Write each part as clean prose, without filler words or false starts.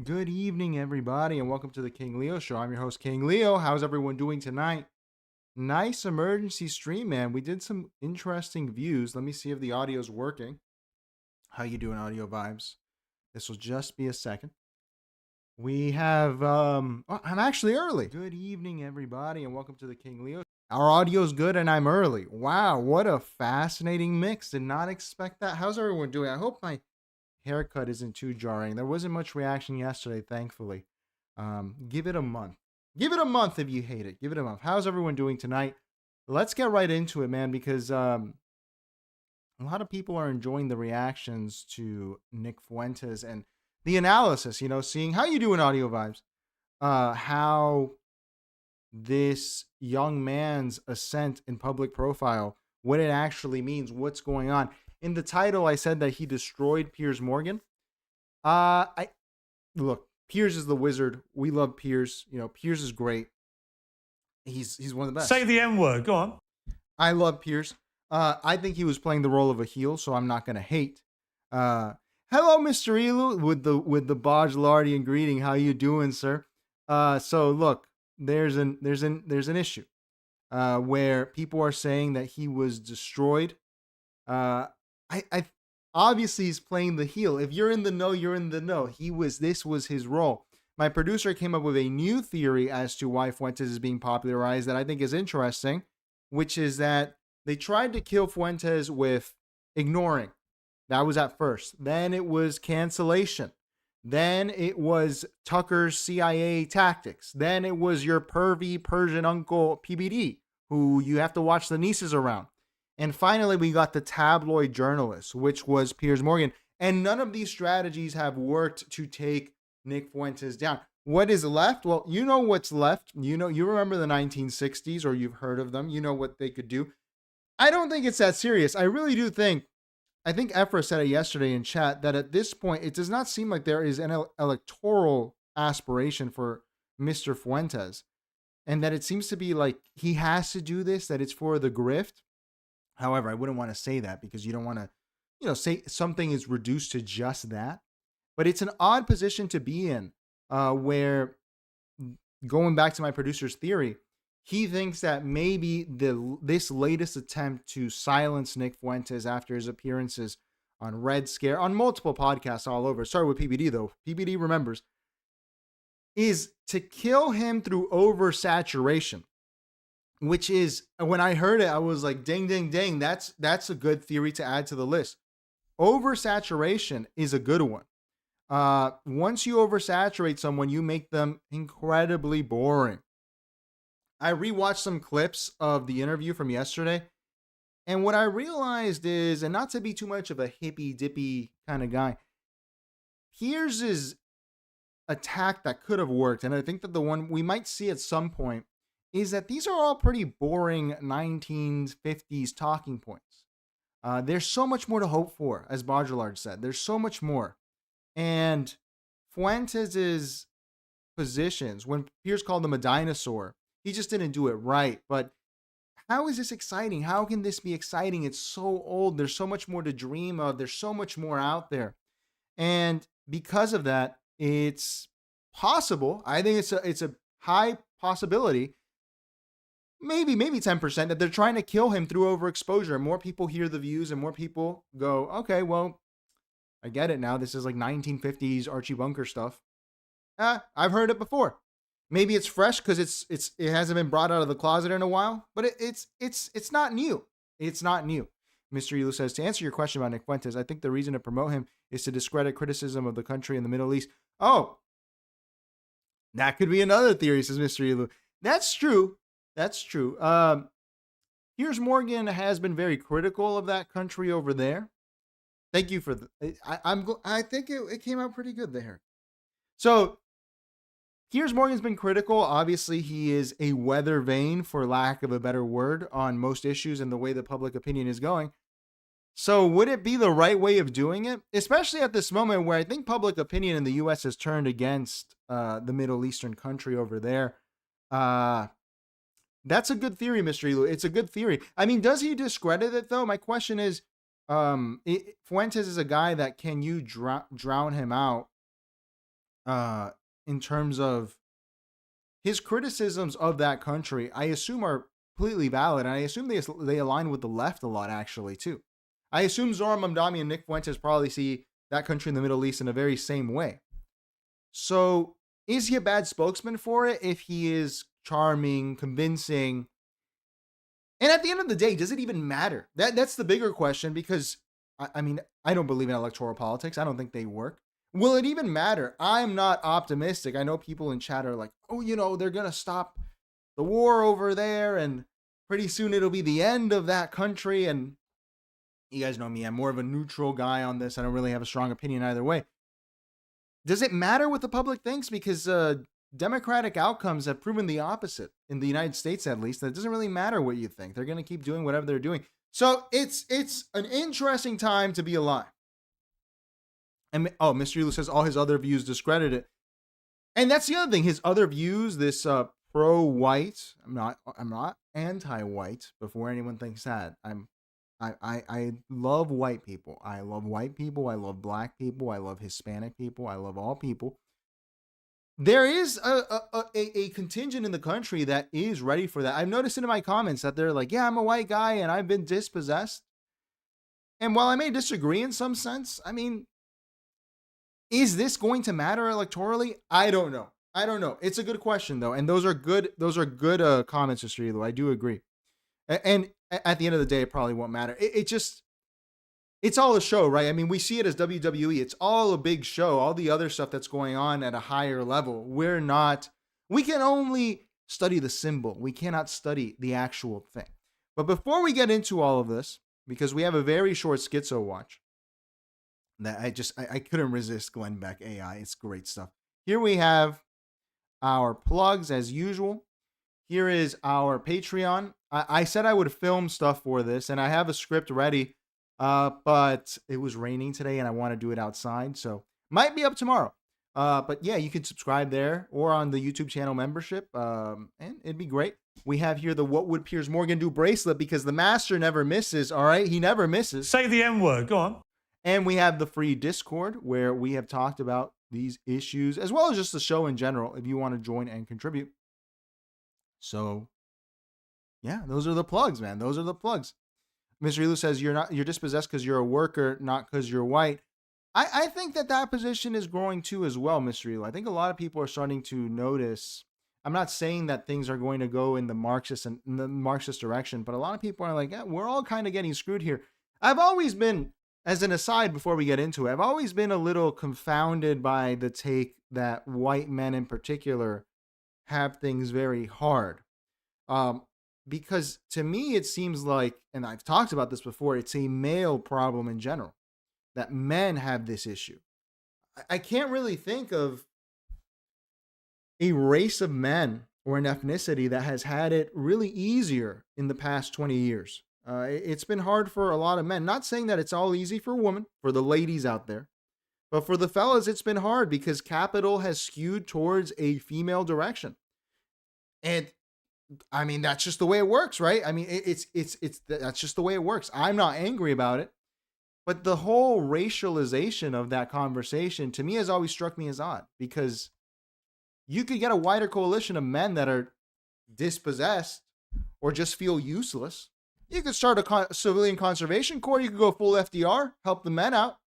Good evening, everybody, and welcome to the King Leo Show. I'm your host, King Leo. How's everyone doing tonight? Nice emergency stream, man. We did some interesting views. Let me see if the audio's working. How you doing, audio vibes? This will just be a second. We have I'm actually early. Good evening, everybody, and welcome to the King Leo. Our audio's good and I'm early. Wow, what a fascinating mix. Did not expect that. How's everyone doing? I hope my haircut isn't too jarring. There wasn't much reaction yesterday, thankfully. Give it a month. Give it a month if you hate it. Give it a month. How's everyone doing tonight? Let's get right into it, man, because a lot of people are enjoying the reactions to Nick Fuentes and the analysis, seeing how you doing, audio vibes. How this young man's ascent in public profile, what it actually means, what's going on. In the title, I said that he destroyed Piers Morgan. I look, Piers is the wizard. We love Piers. Piers is great. He's one of the best. Say the M word. Go on. I love Piers. I think he was playing the role of a heel, so I'm not gonna hate. Hello, Mr. Elu, with the Bajlardian greeting. How you doing, sir? So look, there's an issue where people are saying that he was destroyed. I obviously he's playing the heel. If you're in the know, you're in the know. This was his role. My producer came up with a new theory as to why Fuentes is being popularized that I think is interesting, which is that they tried to kill Fuentes with ignoring. That was at first. Then it was cancellation. Then it was Tucker's CIA tactics. Then it was your pervy Persian uncle PBD, who you have to watch the nieces around. And finally, we got the tabloid journalist, which was Piers Morgan. And none of these strategies have worked to take Nick Fuentes down. What is left? Well, you know what's left. You remember the 1960s, or you've heard of them. You know what they could do. I don't think it's that serious. I really do think, I think Ephra said it yesterday in chat, that at this point, it does not seem like there is an electoral aspiration for Mr. Fuentes. And that it seems to be like he has to do this, that it's for the grift. However, I wouldn't want to say that because you don't want to, say something is reduced to just that. But it's an odd position to be in where, going back to my producer's theory, he thinks that maybe this latest attempt to silence Nick Fuentes after his appearances on Red Scare, on multiple podcasts all over, started with PBD though, PBD remembers, is to kill him through oversaturation. Which is, when I heard it, I was like, ding, ding, ding. That's a good theory to add to the list. Oversaturation is a good one. Once you oversaturate someone, you make them incredibly boring. I rewatched some clips of the interview from yesterday, and what I realized is, and not to be too much of a hippy-dippy kind of guy, here's his attack that could have worked, and I think that the one we might see at some point is that these are all pretty boring 1950s talking points. There's so much more to hope for, as Baudrillard said. There's so much more. And Fuentes' positions, when Piers called him a dinosaur, he just didn't do it right. But how is this exciting? How can this be exciting? It's so old. There's so much more to dream of. There's so much more out there. And because of that, it's possible. I think it's a high possibility, maybe 10%, that they're trying to kill him through overexposure. More people hear the views and more people go, okay, well, I get it now. This is like 1950s Archie Bunker stuff. I've heard it before. Maybe it's fresh because it hasn't been brought out of the closet in a while, but it's not new. It's not new. Mr. Elu says, to answer your question about Nick Fuentes, I think the reason to promote him is to discredit criticism of the country in the Middle East. Oh, that could be another theory, says Mr. Elu. That's true. That's true. Piers Morgan has been very critical of that country over there. Thank you for I think it came out pretty good there. So Piers Morgan's been critical. Obviously, he is a weather vane, for lack of a better word, on most issues and the way the public opinion is going. So would it be the right way of doing it? Especially at this moment where I think public opinion in the U.S. has turned against the Middle Eastern country over there. That's a good theory, Mr. Elu. It's a good theory. I mean, does he discredit it, though? My question is, Fuentes is a guy that, can you drown him out uh, in terms of his criticisms of that country, I assume are completely valid. And I assume they align with the left a lot, actually, too. I assume Zoran Mamdani and Nick Fuentes probably see that country in the Middle East in a very same way. So is he a bad spokesman for it if he is charming, convincing? And at the end of the day, does it even matter? That's the bigger question, because, I mean, I don't believe in electoral politics. I don't think they work. Will it even matter? I'm not optimistic. I know people in chat are like, oh, they're going to stop the war over there, and pretty soon it'll be the end of that country. And you guys know me, I'm more of a neutral guy on this. I don't really have a strong opinion either way. Does it matter what the public thinks? Because democratic outcomes have proven the opposite, in the United States at least, that it doesn't really matter what you think. They're going to keep doing whatever they're doing. So it's an interesting time to be alive. And Mr. Elu says all his other views discredit it. And that's the other thing. His other views, this pro-white, I'm not anti-white, before anyone thinks that. I love white people. I love white people. I love black people. I love Hispanic people. I love all people. There is a contingent in the country that is ready for that. I've noticed in my comments that they're like, yeah, I'm a white guy and I've been dispossessed. And while I may disagree in some sense, I mean, is this going to matter electorally? I don't know. It's a good question, though. And those are good comments, Mr. Elo. I do agree. And at the end of the day, it probably won't matter. It's all a show, right? I mean, we see it as WWE. It's all a big show. All the other stuff that's going on at a higher level, we can only study the symbol. We cannot study the actual thing. But before we get into all of this, because we have a very short schizo watch, that I couldn't resist Glenn Beck AI. It's great stuff. Here we have our plugs as usual. Here is our Patreon. I said I would film stuff for this, and I have a script ready, but it was raining today, and I want to do it outside, so might be up tomorrow. But yeah, you can subscribe there or on the YouTube channel membership, and it'd be great. We have here the What Would Piers Morgan Do bracelet, because the master never misses, all right? He never misses. Say the M word, go on. And we have the free Discord, where we have talked about these issues, as well as just the show in general, if you want to join and contribute. So, yeah, those are the plugs, man. Those are the plugs. Mr. Elu says you're dispossessed because you're a worker, not because you're white. I think that position is growing too as well, Mr. Elu. I think a lot of people are starting to notice. I'm not saying that things are going to go in the Marxist direction, but a lot of people are like, yeah, we're all kind of getting screwed here. I've always been, as an aside before we get into it, I've always been a little confounded by the take that white men in particular have things very hard. Because to me, it seems like, and I've talked about this before, it's a male problem in general, that men have this issue. I can't really think of a race of men or an ethnicity that has had it really easier in the past 20 years. It's been hard for a lot of men. Not saying that it's all easy for women, for the ladies out there, but for the fellas, it's been hard because capital has skewed towards a female direction. And I mean, that's just the way it works, right? I mean, that's just the way it works. I'm not angry about it, but the whole racialization of that conversation to me has always struck me as odd, because you could get a wider coalition of men that are dispossessed or just feel useless. You could start a civilian conservation corps. You could go full FDR, help the men out.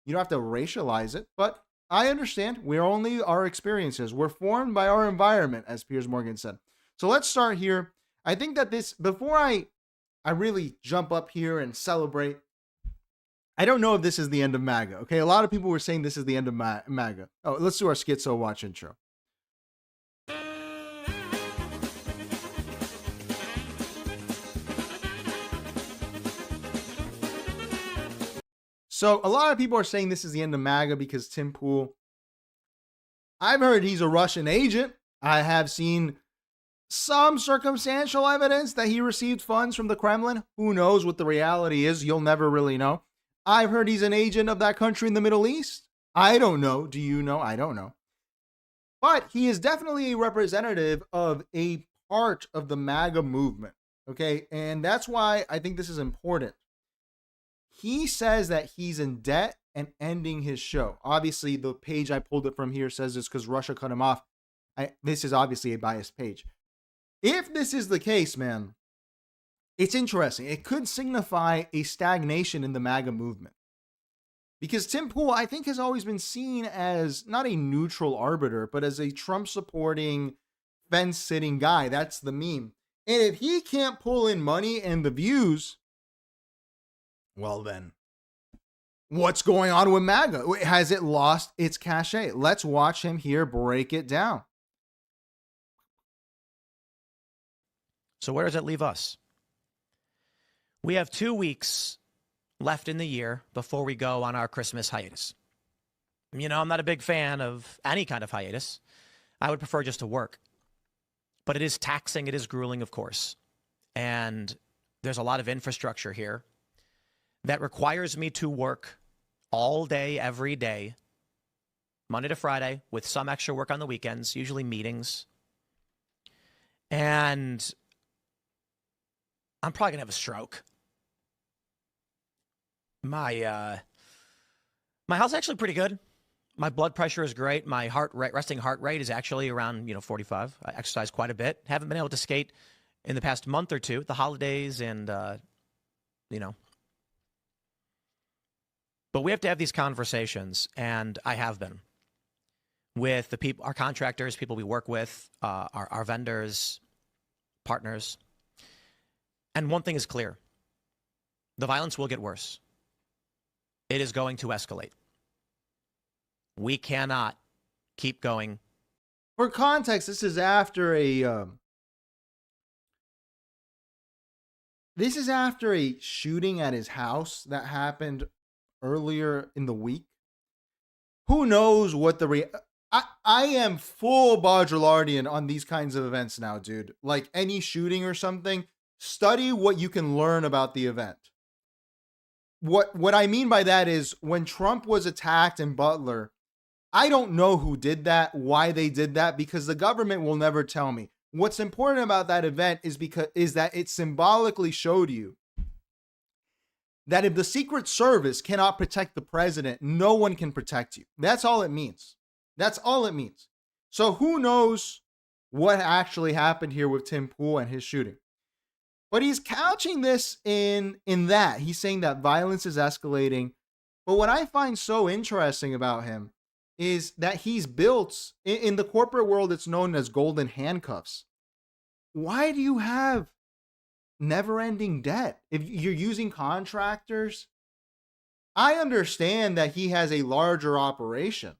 You don't have to racialize it, but I understand. We're only our experiences. We're formed by our environment, as Piers Morgan said. So let's start here. I think that before I really jump up here and celebrate, I don't know if this is the end of MAGA. Okay, a lot of people were saying this is the end of MAGA. Oh, let's do our Schizo Watch intro. So a lot of people are saying this is the end of MAGA because Tim Pool, I've heard he's a Russian agent. I have seen some circumstantial evidence that he received funds from the Kremlin. Who knows what the reality is? You'll never really know. I've heard he's an agent of that country in the Middle East. I don't know. Do you know? I don't know. But he is definitely a representative of a part of the MAGA movement. Okay. And that's why I think this is important. He says that he's in debt and ending his show. Obviously, the page I pulled it from here says this because Russia cut him off. This is obviously a biased page. If this is the case, man, it's interesting. It could signify a stagnation in the MAGA movement. Because Tim Pool, I think, has always been seen as not a neutral arbiter, but as a Trump-supporting, fence-sitting guy. That's the meme. And if he can't pull in money and the views, well then, what's going on with MAGA? Has it lost its cachet? Let's watch him here break it down. So where does it leave us? We have 2 weeks left in the year before we go on our Christmas hiatus. You know, I'm not a big fan of any kind of hiatus. I would prefer just to work. But it is taxing, it is grueling, of course. And there's a lot of infrastructure here that requires me to work all day, every day, Monday to Friday, with some extra work on the weekends, usually meetings. And I'm probably going to have a stroke. My health's actually pretty good. My blood pressure is great. My resting heart rate is actually around 45. I exercise quite a bit. Haven't been able to skate in the past month or two, the holidays, and But we have to have these conversations, and I have been with the people, our contractors, people we work with, our vendors, partners. And one thing is clear: the violence will get worse. It is going to escalate. We cannot keep going. For context, this is after a shooting at his house that happened earlier in the week. Who knows what I am full Baudrillardian on these kinds of events now, dude. Like any shooting or something, study what you can learn about the event. What I mean by that is when Trump was attacked in Butler, I don't know who did that, why they did that, because the government will never tell me. What's important about that event is that it symbolically showed you that if the Secret Service cannot protect the president, no one can protect you. That's all it means. That's all it means. So who knows what actually happened here with Tim Pool and his shooting. But he's couching this in that. He's saying that violence is escalating. But what I find so interesting about him is that he's built, in the corporate world, it's known as golden handcuffs. Why do you have never-ending debt? If you're using contractors, I understand that he has a larger operation.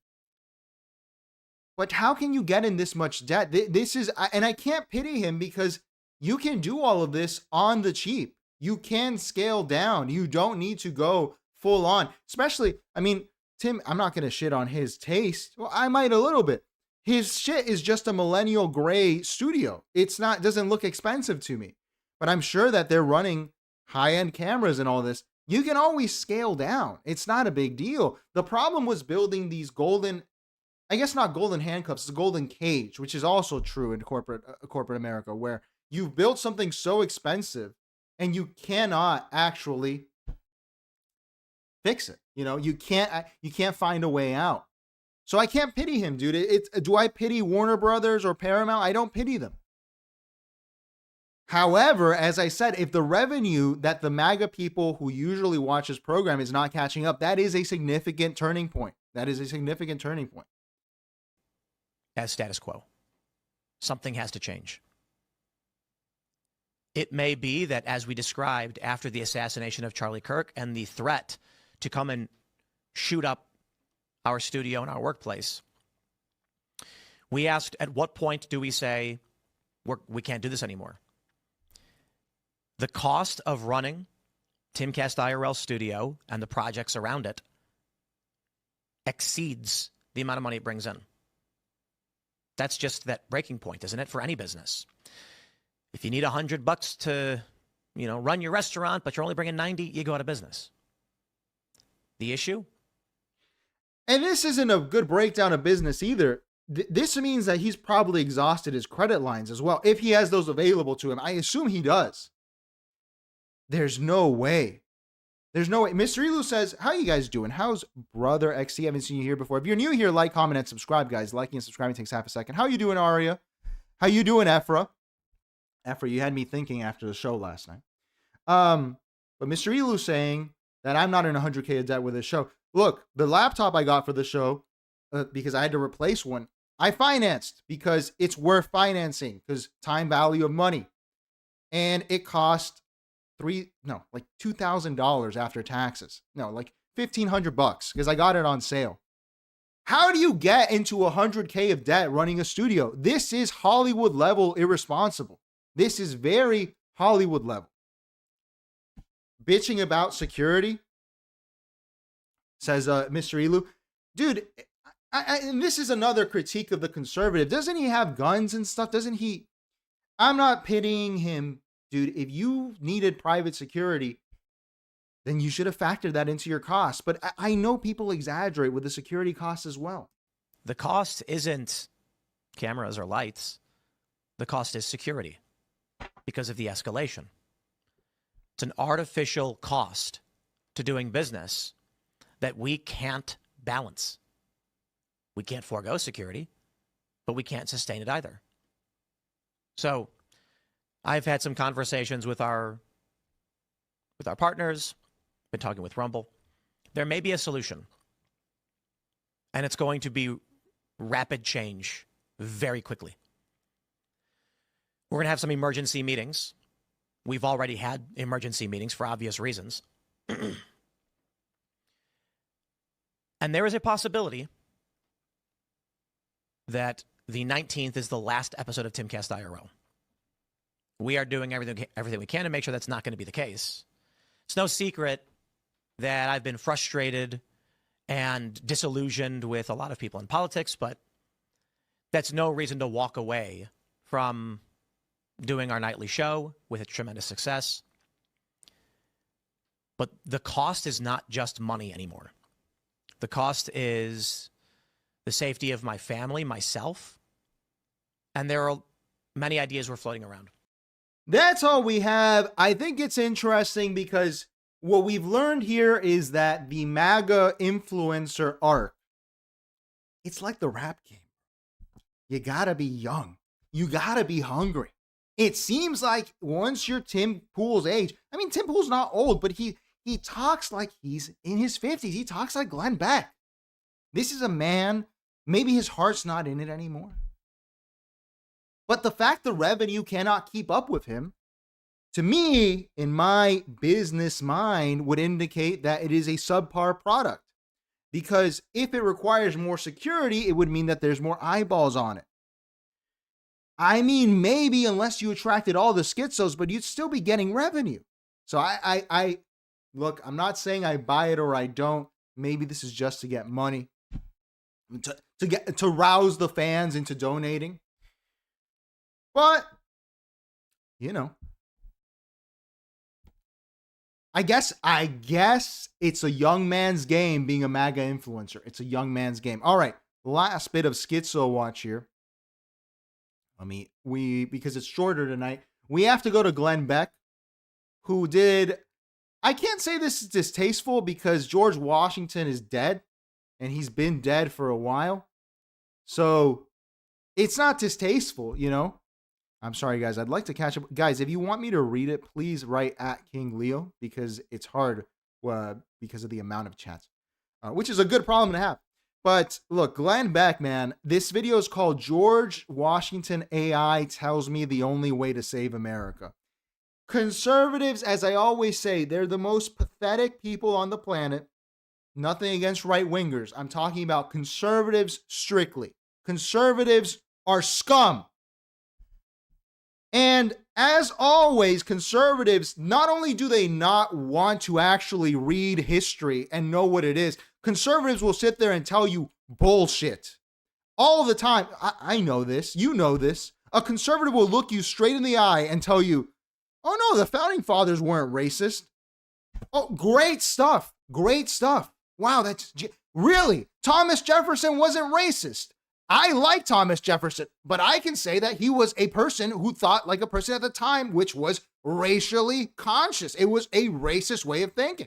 But how can you get in this much debt? This is, and I can't pity him because you can do all of this on the cheap. You can scale down. You don't need to go full on. Especially, I mean, Tim, I'm not going to shit on his taste. Well, I might a little bit. His shit is just a millennial gray studio. Doesn't look expensive to me. But I'm sure that they're running high-end cameras and all this. You can always scale down. It's not a big deal. The problem was building these golden, I guess not golden handcuffs, it's a golden cage, which is also true in corporate America, where you've built something so expensive and you cannot actually fix it. You can't find a way out. So I can't pity him, dude. Do I pity Warner Brothers or Paramount? I don't pity them. However, as I said, if the revenue that the MAGA people who usually watch this program is not catching up, that is a significant turning point. As status quo. Something has to change. It may be that, as we described after the assassination of Charlie Kirk and the threat to come and shoot up our studio and our workplace, we asked, at what point do we say we can't do this anymore? The cost of running Timcast IRL Studio and the projects around it exceeds the amount of money it brings in. That's just that breaking point, isn't it, for any business? If you need $100 to, run your restaurant, but you're only bringing 90, you go out of business. The issue? And this isn't a good breakdown of business either. This means that he's probably exhausted his credit lines as well. If he has those available to him, I assume he does. There's no way There's no way. Mr. Elu says, how you guys doing? How's Brother XC? I haven't seen you here before. If you're new here, like, comment, and subscribe, guys. Liking and subscribing takes half a second. How you doing, Aria? How you doing, Ephra? Ephra, you had me thinking after the show last night. But Mr. Elu saying that I'm not in 100K of debt with this show. Look, the laptop I got for the show, because I had to replace one, I financed because it's worth financing because time value of money. And it cost like $2,000 after taxes. No, like $1,500 because I got it on sale. How do you get into 100K of debt running a studio? This is Hollywood level irresponsible. This is very Hollywood level. Bitching about security, says Mr. Elu. Dude, and this is another critique of the conservative. Doesn't he have guns and stuff? Doesn't he? I'm not pitying him. Dude, if you needed private security, then you should have factored that into your costs. But I know people exaggerate with the security costs as well. The cost isn't cameras or lights. The cost is security because of the escalation. It's an artificial cost to doing business that we can't balance. We can't forego security, but we can't sustain it either. So I've had some conversations with our partners, been talking with Rumble. There may be a solution, and it's going to be rapid change very quickly. We're going to have some emergency meetings. We've already had emergency meetings for obvious reasons. And there is a possibility that the 19th is the last episode of Timcast IRL. We are doing everything we can to make sure that's not going to be the case. It's no secret that I've been frustrated and disillusioned with a lot of people in politics, but that's no reason to walk away from doing our nightly show with a tremendous success. But the cost is not just money anymore. The cost is the safety of my family, myself, and there are many ideas we're floating around. That's all we have. I think it's interesting because what we've learned here is that the MAGA influencer arc, it's like the rap game. You gotta be young. You gotta be hungry. It seems like once you're Tim Pool's age, I mean, Tim Pool's not old, but he talks like he's in his 50s. He talks like Glenn Beck. This is a man, maybe his heart's not in it anymore. But the fact the revenue cannot keep up with him, to me, in my business mind, would indicate that it is a subpar product. Because if it requires more security, it would mean that there's more eyeballs on it. I mean, maybe unless you attracted all the schizos, but you'd still be getting revenue. So I look, I'm not saying I buy it or I don't. Maybe this is just to get money, to rouse the fans into donating. But, you know, I guess it's a young man's game being a MAGA influencer. It's a young man's game. All right, last bit of schizo watch here. Because it's shorter tonight, we have to go to Glenn Beck, who did, I can't say this is distasteful because George Washington is dead and he's been dead for a while. So it's not distasteful, you know. I'm sorry, guys. I'd like to catch up. Guys, if you want me to read it, please write at King Leo because it's hard because of the amount of chats, which is a good problem to have. But look, Glenn Beck, man, this video is called George Washington AI Tells Me the Only Way to Save America. Conservatives, as I always say, they're the most pathetic people on the planet. Nothing against right-wingers. I'm talking about conservatives strictly. Conservatives are scum. And as always, conservatives, not only do they not want to actually read history and know what it is, conservatives will sit there and tell you bullshit all the time. I know this. You know this. A conservative will look you straight in the eye and tell you, oh no, the founding fathers weren't racist. Oh, great stuff. Great stuff. Wow, that's really, Thomas Jefferson wasn't racist. I like Thomas Jefferson, but I can say that he was a person who thought like a person at the time, which was racially conscious. It was a racist way of thinking.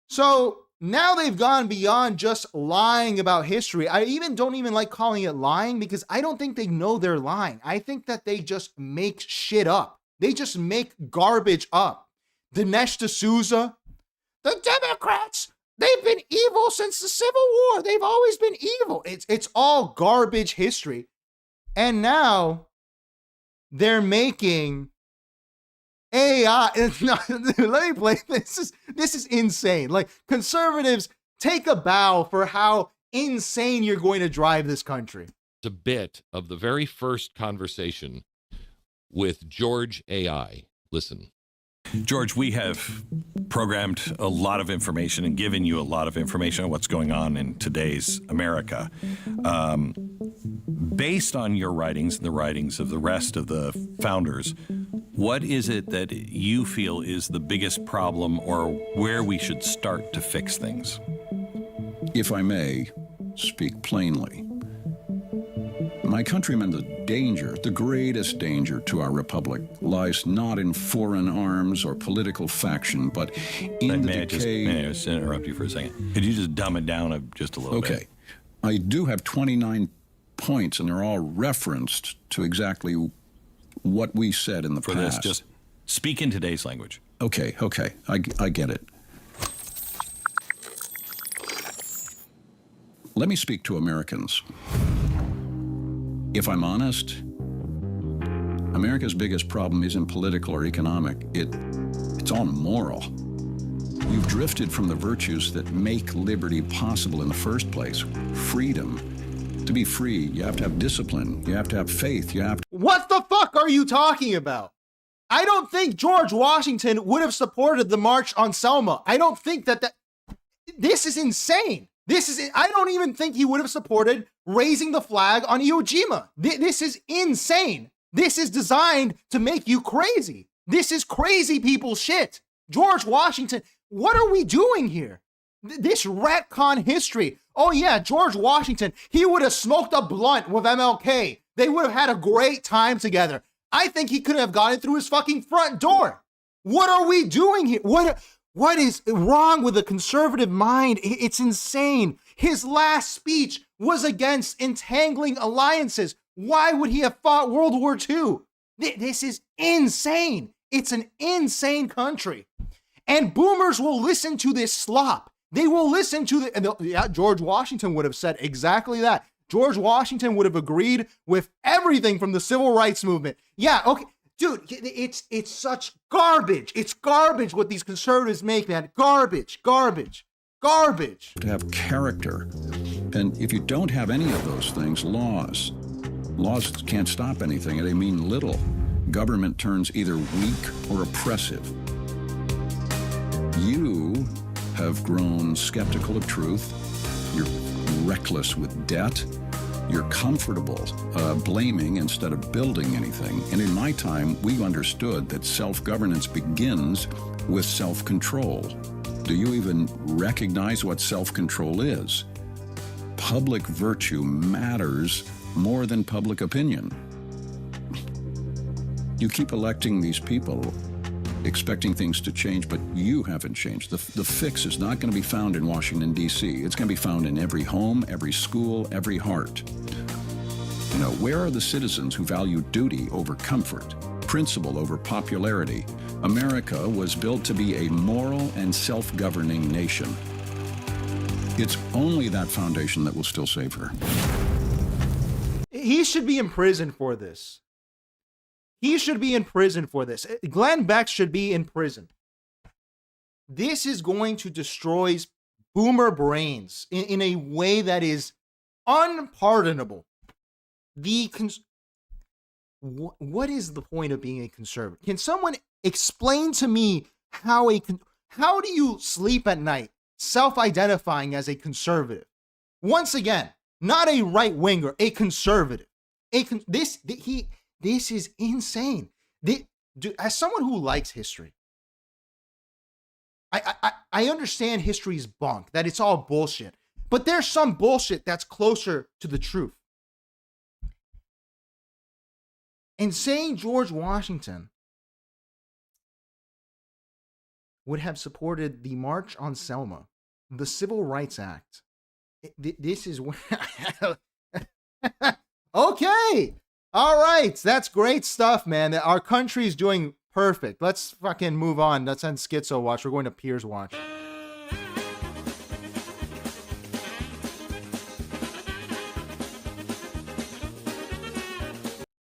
So now they've gone beyond just lying about history. I don't even like calling it lying because I don't think they know they're lying. I think that they just make shit up. They just make garbage up. Dinesh D'Souza, the Democrats, they've been evil since the Civil War. They've always been evil. It's all garbage history. And now they're making AI. Let me play. This is insane. Like, conservatives, take a bow for how insane you're going to drive this country. It's a bit of the very first conversation with George AI. Listen. George, we have programmed a lot of information and given you a lot of information on what's going on in today's America. Based on your writings and the writings of the rest of the founders, what is it that you feel is the biggest problem or where we should start to fix things? If I may speak plainly, my countrymen, the greatest danger to our republic lies not in foreign arms or political faction, but in the decay... May I just interrupt you for a second? Could you just dumb it down just a little bit? Okay. I do have 29 points, and they're all referenced to exactly what we said in the past. For this, just speak in today's language. Okay. I get it. Let me speak to Americans. If I'm honest, America's biggest problem isn't political or economic. It's all moral. You've drifted from the virtues that make liberty possible in the first place. Freedom. To be free, you have to have discipline. You have to have faith. What the fuck are you talking about? I don't think George Washington would have supported the March on Selma. I don't think that this is insane. I don't even think he would have supported raising the flag on Iwo Jima. This is insane. This is designed to make you crazy. This is crazy people shit. George Washington, what are we doing here? This retcon history. Oh yeah, George Washington, he would have smoked a blunt with MLK. They would have had a great time together. I think he could have gotten through his fucking front door. What are we doing here? What is wrong with the conservative mind? It's insane. His last speech was against entangling alliances. Why would he have fought World War II? This is insane. It's an insane country. And boomers will listen to this slop. They will listen to George Washington would have said exactly that. George Washington would have agreed with everything from the civil rights movement. Yeah, okay. Dude, it's such garbage. It's garbage what these conservatives make, man. Garbage. To have character. And if you don't have any of those things, laws can't stop anything. They mean little. Government turns either weak or oppressive. You have grown skeptical of truth. You're reckless with debt. You're comfortable blaming instead of building anything. And in my time, we understood that self-governance begins with self-control. Do you even recognize what self-control is? Public virtue matters more than public opinion. You keep electing these people, expecting things to change, but you haven't changed. The fix is not going to be found in Washington, D.C. It's going to be found in every home, every school, every heart. You know, where are the citizens who value duty over comfort, principle over popularity? America was built to be a moral and self-governing nation. It's only that foundation that will still save her. He should be in prison for this. He should be in prison for this. Glenn Beck should be in prison. This is going to destroy boomer brains in a way that is unpardonable. What is the point of being a conservative? Can someone explain to me how do you sleep at night self-identifying as a conservative? Once again, not a right-winger, a conservative. This is insane. As someone who likes history, I understand history's bunk, that it's all bullshit. But there's some bullshit that's closer to the truth. And saying George Washington would have supported the March on Selma, the Civil Rights Act. This is where... Okay. All right. That's great stuff, man. Our country's doing perfect. Let's fucking move on. Let's end Schizo Watch. We're going to Piers Watch.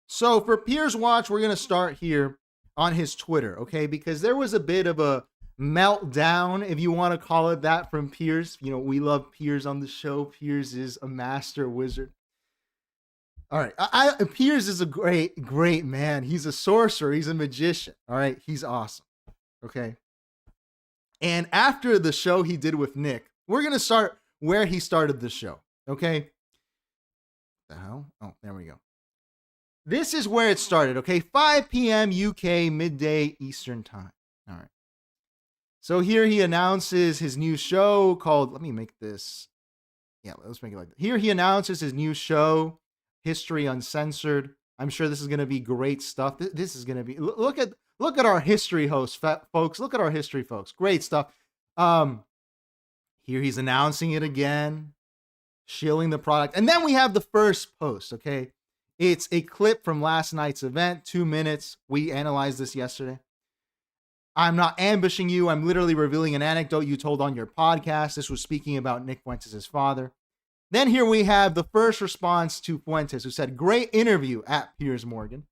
So for Piers Watch, we're going to start here on his Twitter, okay? Because there was a bit of a meltdown, if you want to call it that, from Piers. You know, we love Piers on the show. Piers is a master wizard. All right. Piers is a great man. He's a sorcerer. He's a magician. All right. He's awesome. Okay. And after the show he did with Nick, we're going to start where he started the show. Okay. What the hell? Oh, there we go. This is where it started. Okay. 5 p.m. UK, midday Eastern time. All right. So here he announces his new show called, let me make this. Yeah, let's make it like that. Here he announces his new show, History Uncensored. I'm sure this is going to be great stuff. This is going to be, look at our history hosts, folks. Look at our history folks. Great stuff. Here he's announcing it again, shilling the product. And then we have the first post, okay? It's a clip from last night's event, 2 minutes. We analyzed this yesterday. I'm not ambushing you. I'm literally revealing an anecdote you told on your podcast. This was speaking about Nick Fuentes' father. Then here we have the first response to Fuentes, who said, great interview at Piers Morgan.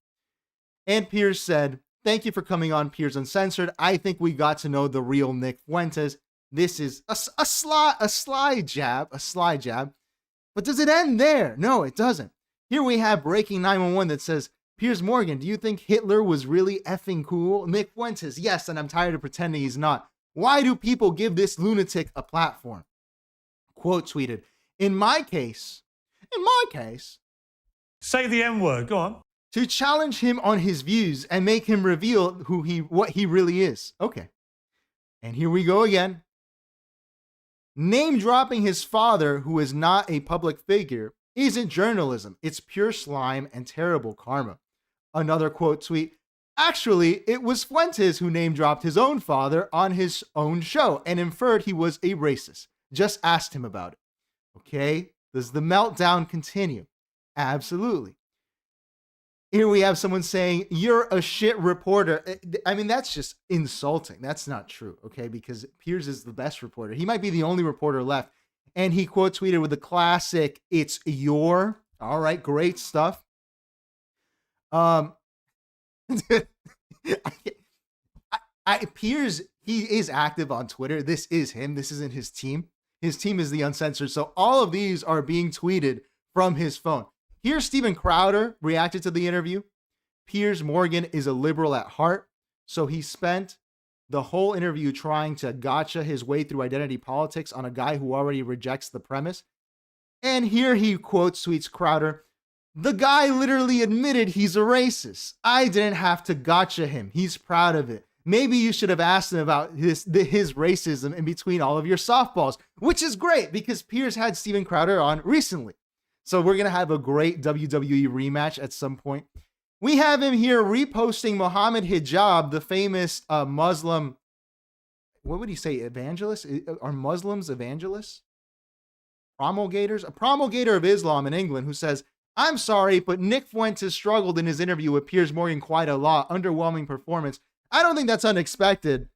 And Piers said, thank you for coming on Piers Uncensored. I think we got to know the real Nick Fuentes. This is a sly jab. But does it end there? No, it doesn't. Here we have Breaking 911 that says, Piers Morgan, do you think Hitler was really effing cool? Nick Fuentes, yes, and I'm tired of pretending he's not. Why do people give this lunatic a platform? Quote tweeted, in my case, say the N-word, go on. To challenge him on his views and make him reveal what he really is. Okay. And here we go again. Name dropping his father, who is not a public figure, isn't journalism. It's pure slime and terrible karma. Another quote tweet. Actually, it was Fuentes who name dropped his own father on his own show and inferred he was a racist. Just asked him about it. Okay. Does the meltdown continue? Absolutely. Here we have someone saying, you're a shit reporter. I mean, that's just insulting. That's not true. Okay. Because Piers is the best reporter. He might be the only reporter left. And he quote tweeted with the classic, it's your. All right, great stuff. Piers, he is active on Twitter. This is him. This isn't his team. His team is the Uncensored. So all of these are being tweeted from his phone. Here, Steven Crowder reacted to the interview. Piers Morgan is a liberal at heart. So he spent the whole interview trying to gotcha his way through identity politics on a guy who already rejects the premise. And here he quote tweets Crowder, the guy literally admitted he's a racist. I didn't have to gotcha him. He's proud of it. Maybe you should have asked him about his racism in between all of your softballs, which is great because Piers had Steven Crowder on recently. So we're going to have a great WWE rematch at some point. We have him here reposting Mohammed Hijab, the famous Muslim, what would he say, evangelist? Are Muslims evangelists? Promulgators? A promulgator of Islam in England who says, I'm sorry, but Nick Fuentes struggled in his interview with Piers Morgan quite a lot. Underwhelming performance. I don't think that's unexpected.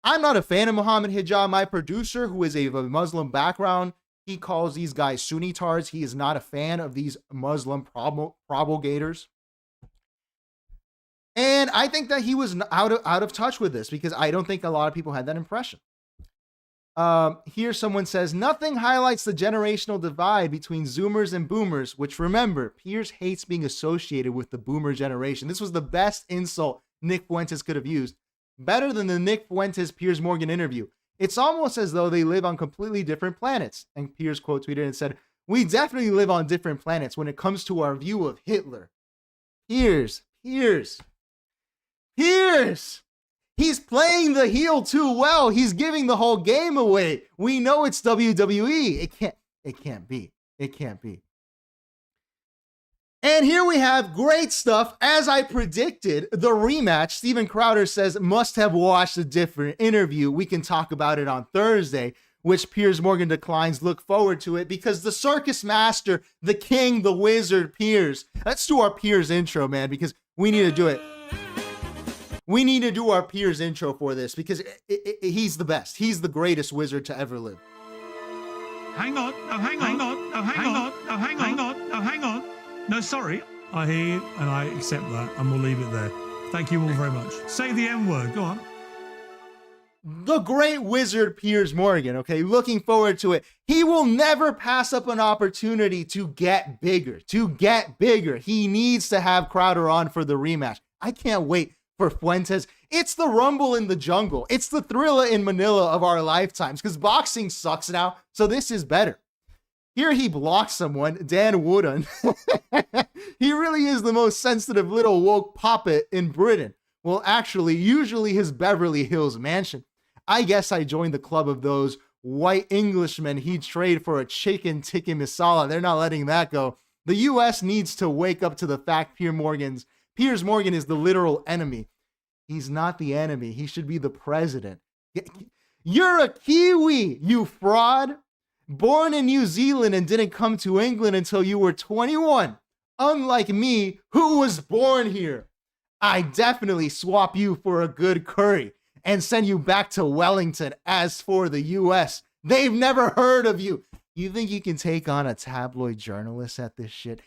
I'm not a fan of Mohammed Hijab. My producer, who is of a Muslim background, he calls these guys Sunnitards. He is not a fan of these Muslim promulgators. And I think that he was out of touch with this because I don't think a lot of people had that impression. Here someone says, nothing highlights the generational divide between Zoomers and Boomers, which remember, Piers hates being associated with the Boomer generation. This was the best insult Nick Fuentes could have used. Better than the Nick Fuentes Piers Morgan interview. It's almost as though they live on completely different planets. And Piers quote tweeted and said, we definitely live on different planets when it comes to our view of Hitler. Piers. He's playing the heel too well. He's giving the whole game away. We know it's WWE. It can't be. And here we have great stuff. As I predicted, the rematch. Steven Crowder says, must have watched a different interview. We can talk about it on Thursday, which Piers Morgan declines. Look forward to it because the circus master, the king, the wizard, Piers. Let's do our Piers intro, man, because we need to do it. We need to do our Piers intro for this because he's the best. He's the greatest wizard to ever live. Hang on. No, hang on. No, hang on. No, hang on. No, hang on. No, sorry. I hear you and I accept that and we'll leave it there. Thank you all very much. Say the M word. Go on. The great wizard Piers Morgan, okay? Looking forward to it. He will never pass up an opportunity to get bigger. He needs to have Crowder on for the rematch. I can't wait for Fuentes. It's the rumble in the jungle. It's the Thriller in Manila of our lifetimes because boxing sucks now, so this is better. Here he blocks someone, Dan Wooden. He really is the most sensitive little woke puppet in Britain. Well, actually, usually his Beverly Hills mansion. I guess I joined the club of those white Englishmen he'd trade for a chicken tikka masala. They're not letting that go. The U.S. needs to wake up to the fact Piers Morgan is the literal enemy. He's not the enemy. He should be the president. You're a Kiwi, you fraud. Born in New Zealand and didn't come to England until you were 21. Unlike me, who was born here. I definitely swap you for a good curry and send you back to Wellington. As for the US, they've never heard of you. You think you can take on a tabloid journalist at this shit?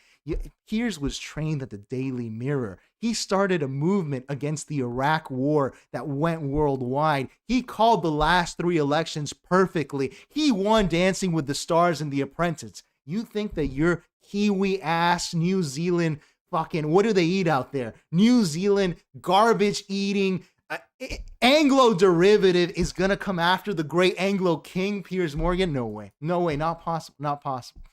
Piers was trained at the Daily Mirror. He started a movement against the Iraq war that went worldwide. He called the last 3 elections perfectly. He won Dancing with the Stars and The Apprentice. You think that your Kiwi ass New Zealand fucking, what do they eat out there? New Zealand garbage eating Anglo derivative is gonna come after the great Anglo king Piers Morgan? No way, not possible.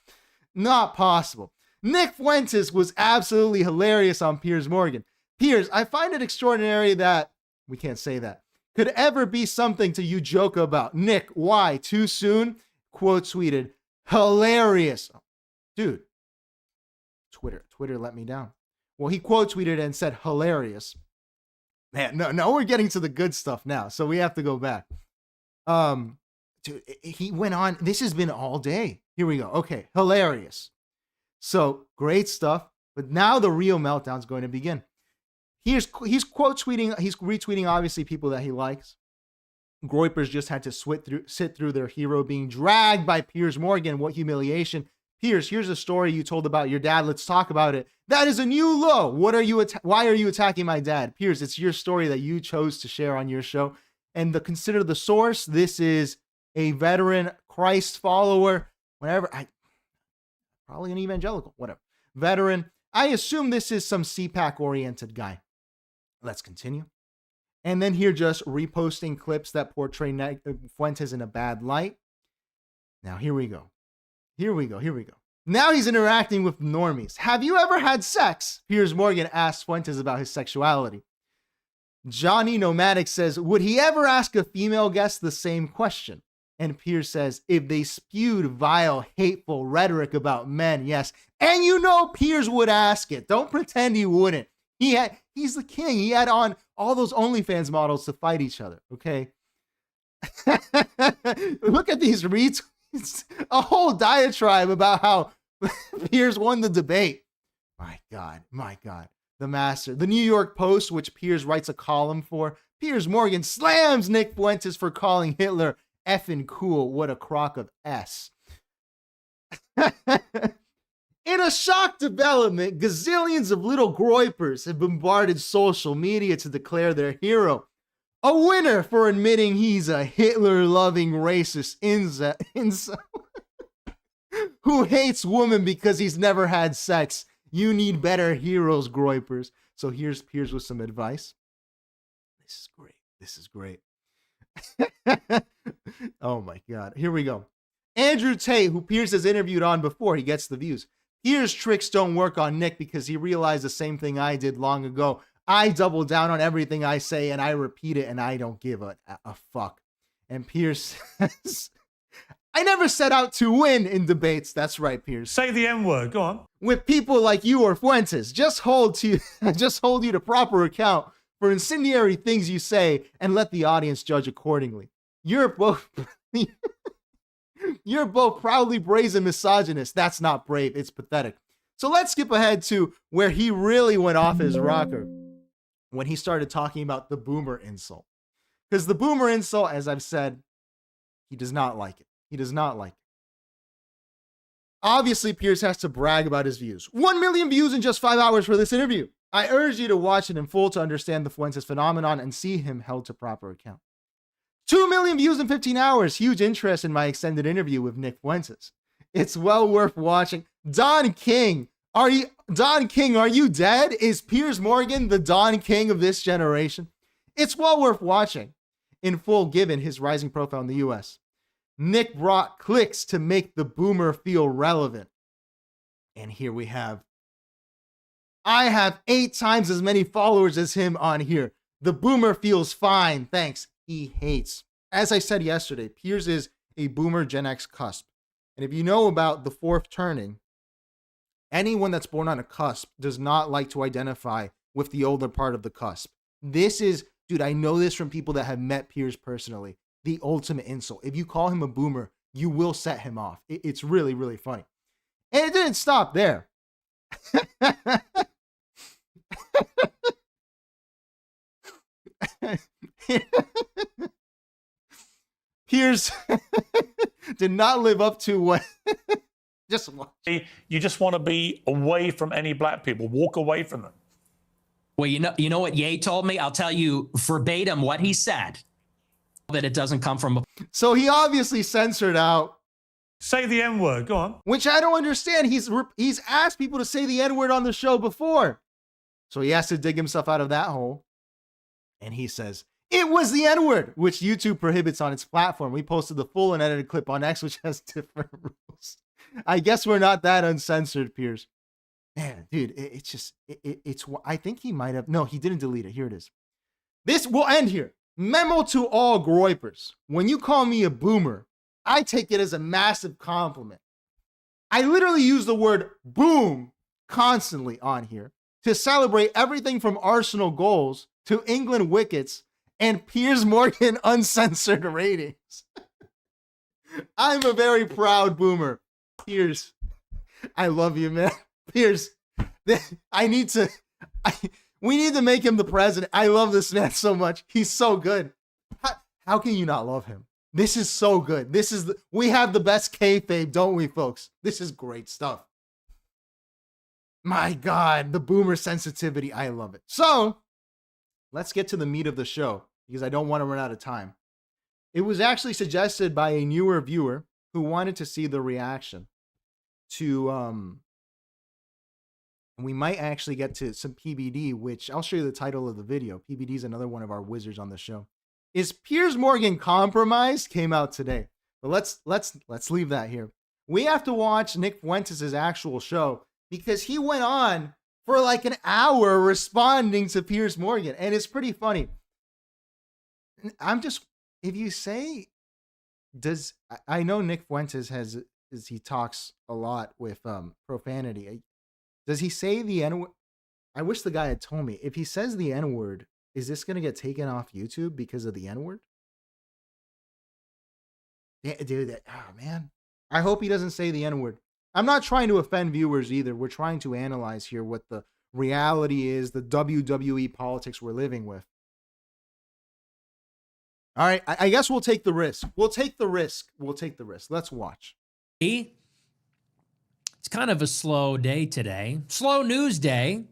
Nick Fuentes was absolutely hilarious on Piers Morgan. Piers, I find it extraordinary that, we can't say that, could ever be something to you joke about. Nick, why? Too soon? Quote tweeted, hilarious. Dude, Twitter let me down. Well, he quote tweeted and said hilarious. Man, no, we're getting to the good stuff now, so we have to go back. Dude, he went on, this has been all day. Here we go. Okay, hilarious. So great stuff, but now the real meltdown is going to begin. He's quote tweeting, he's retweeting obviously people that he likes. Groypers just had to sit through their hero being dragged by Piers Morgan. What humiliation! Piers, here's a story you told about your dad. Let's talk about it. That is a new low. Why are you attacking my dad? Piers, it's your story that you chose to share on your show. And consider the source. This is a veteran Christ follower. Probably an evangelical, whatever. Veteran. I assume this is some CPAC-oriented guy. Let's continue. And then here just reposting clips that portray Fuentes in a bad light. Now here we go. Now he's interacting with normies. Have you ever had sex? Piers Morgan asks Fuentes about his sexuality. Johnny Nomadic says, would he ever ask a female guest the same question? And Piers says, if they spewed vile, hateful rhetoric about men, yes. And you know Piers would ask it. Don't pretend he wouldn't. He's the king. He had on all those OnlyFans models to fight each other, okay? Look at these retweets. A whole diatribe about how Piers won the debate. My God. The master. The New York Post, which Piers writes a column for. Piers Morgan slams Nick Fuentes for calling Hitler effing cool. What a crock of S. In a shock development, gazillions of little groypers have bombarded social media to declare their hero a winner for admitting he's a Hitler-loving racist incel who hates women because he's never had sex. You need better heroes, groypers. So here's Piers with some advice. This is great. Oh my God. Here we go. Andrew Tate, who Piers has interviewed on before, he gets the views. Piers' tricks don't work on Nick because he realized the same thing I did long ago. I double down on everything I say and I repeat it and I don't give a fuck. And Piers says, I never set out to win in debates. That's right, Piers. Say the N-word. Go on. With people like you or Fuentes, just hold you to proper account for incendiary things you say and let the audience judge accordingly. You're both proudly brazen misogynists. That's not brave. It's pathetic. So let's skip ahead to where he really went off his rocker when he started talking about the boomer insult. Because the boomer insult, as I've said, he does not like it. He does not like it. Obviously, Piers has to brag about his views. 1 million views in just 5 hours for this interview. I urge you to watch it in full to understand the Fuentes phenomenon and see him held to proper account. 2 million views in 15 hours. Huge interest in my extended interview with Nick Fuentes. It's well worth watching. Don King, are you dead? Is Piers Morgan the Don King of this generation? It's well worth watching in full given his rising profile in the US. Nick brought clicks to make the boomer feel relevant. And here we have, I have 8 times as many followers as him on here. The boomer feels fine, thanks. He hates. As I said yesterday, Piers is a boomer Gen X cusp. And if you know about the fourth turning, anyone that's born on a cusp does not like to identify with the older part of the cusp. This is, dude, I know this from people that have met Piers personally. The ultimate insult. If you call him a boomer, you will set him off. It's really, really funny. And it didn't stop there. Piers did not live up to what. Just watch. You just want to be away from any black people. Walk away from them. Well, you know what Ye told me? I'll tell you verbatim what he said. That it doesn't come from. So he obviously censored out. Say the N-word. Go on. Which I don't understand. He's asked people to say the N-word on the show before. So he has to dig himself out of that hole. And he says, it was the N-word, which YouTube prohibits on its platform. We posted the full unedited clip on X, which has different rules. I guess we're not that uncensored, Piers. Man, dude, it's I think he might have. No, he didn't delete it. Here it is. This will end here. Memo to all groypers. When you call me a boomer, I take it as a massive compliment. I literally use the word boom constantly on here to celebrate everything from Arsenal goals to England wickets and Piers Morgan uncensored ratings. I'm a very proud boomer. Piers, I love you, man. Piers, we need to make him the president. I love this man so much. He's so good. How can you not love him? This is so good. We have the best kayfabe, don't we, folks? This is great stuff. My God, the boomer sensitivity. I love it. So let's get to the meat of the show because I don't want to run out of time. It was actually suggested by a newer viewer who wanted to see the reaction to, we might actually get to some PBD, which I'll show you the title of the video. PBD is another one of our wizards on the show. Is Piers Morgan compromised? Came out today. But let's leave that here. We have to watch Nick Fuentes' actual show because he went on for like an hour responding to Piers Morgan, and it's pretty funny. If you say, I know Nick Fuentes he talks a lot with profanity. Does he say the N-word? I wish the guy had told me. If he says the N-word, is this going to get taken off YouTube because of the N-word? Yeah, dude, man. I hope he doesn't say the N-word. I'm not trying to offend viewers either. We're trying to analyze here what the reality is, the WWE politics we're living with. All right, I guess we'll take the risk. We'll take the risk. Let's watch. It's kind of a slow day today. Slow news day.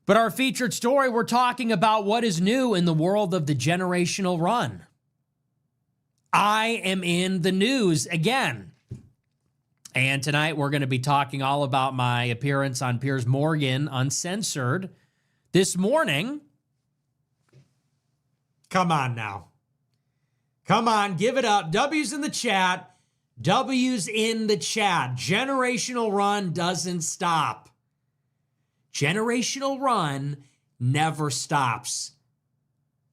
But our featured story, we're talking about what is new in the world of the generational run. I am in the news again. And tonight we're going to be talking all about my appearance on Piers Morgan Uncensored this morning. Come on now. Come on, give it up. W's in the chat. W's in the chat. Generational run doesn't stop. Generational run never stops.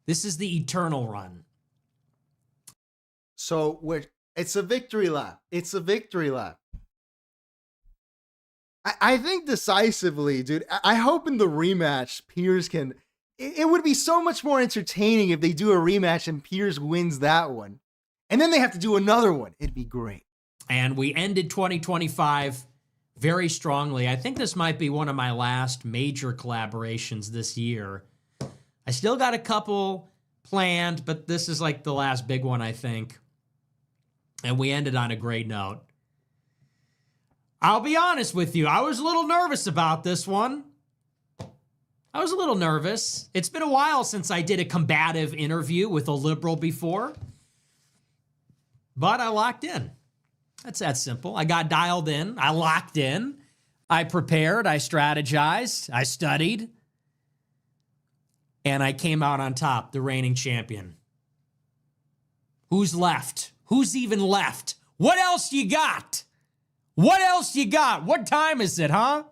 This is the eternal run. So It's a victory lap. It's a victory lap. I think decisively, dude. I hope in the rematch, Piers can. It would be so much more entertaining if they do a rematch and Piers wins that one. And then they have to do another one. It'd be great. And we ended 2025 very strongly. I think this might be one of my last major collaborations this year. I still got a couple planned, but this is like the last big one, I think. And we ended on a great note. I'll be honest with you. I was a little nervous about this one. I was a little nervous. It's been a while since I did a combative interview with a liberal before. But I locked in. That's that simple. I got dialed in. I locked in. I prepared. I strategized. I studied. And I came out on top, the reigning champion. Who's left? Who's even left? What else you got? What else you got? What time is it, huh?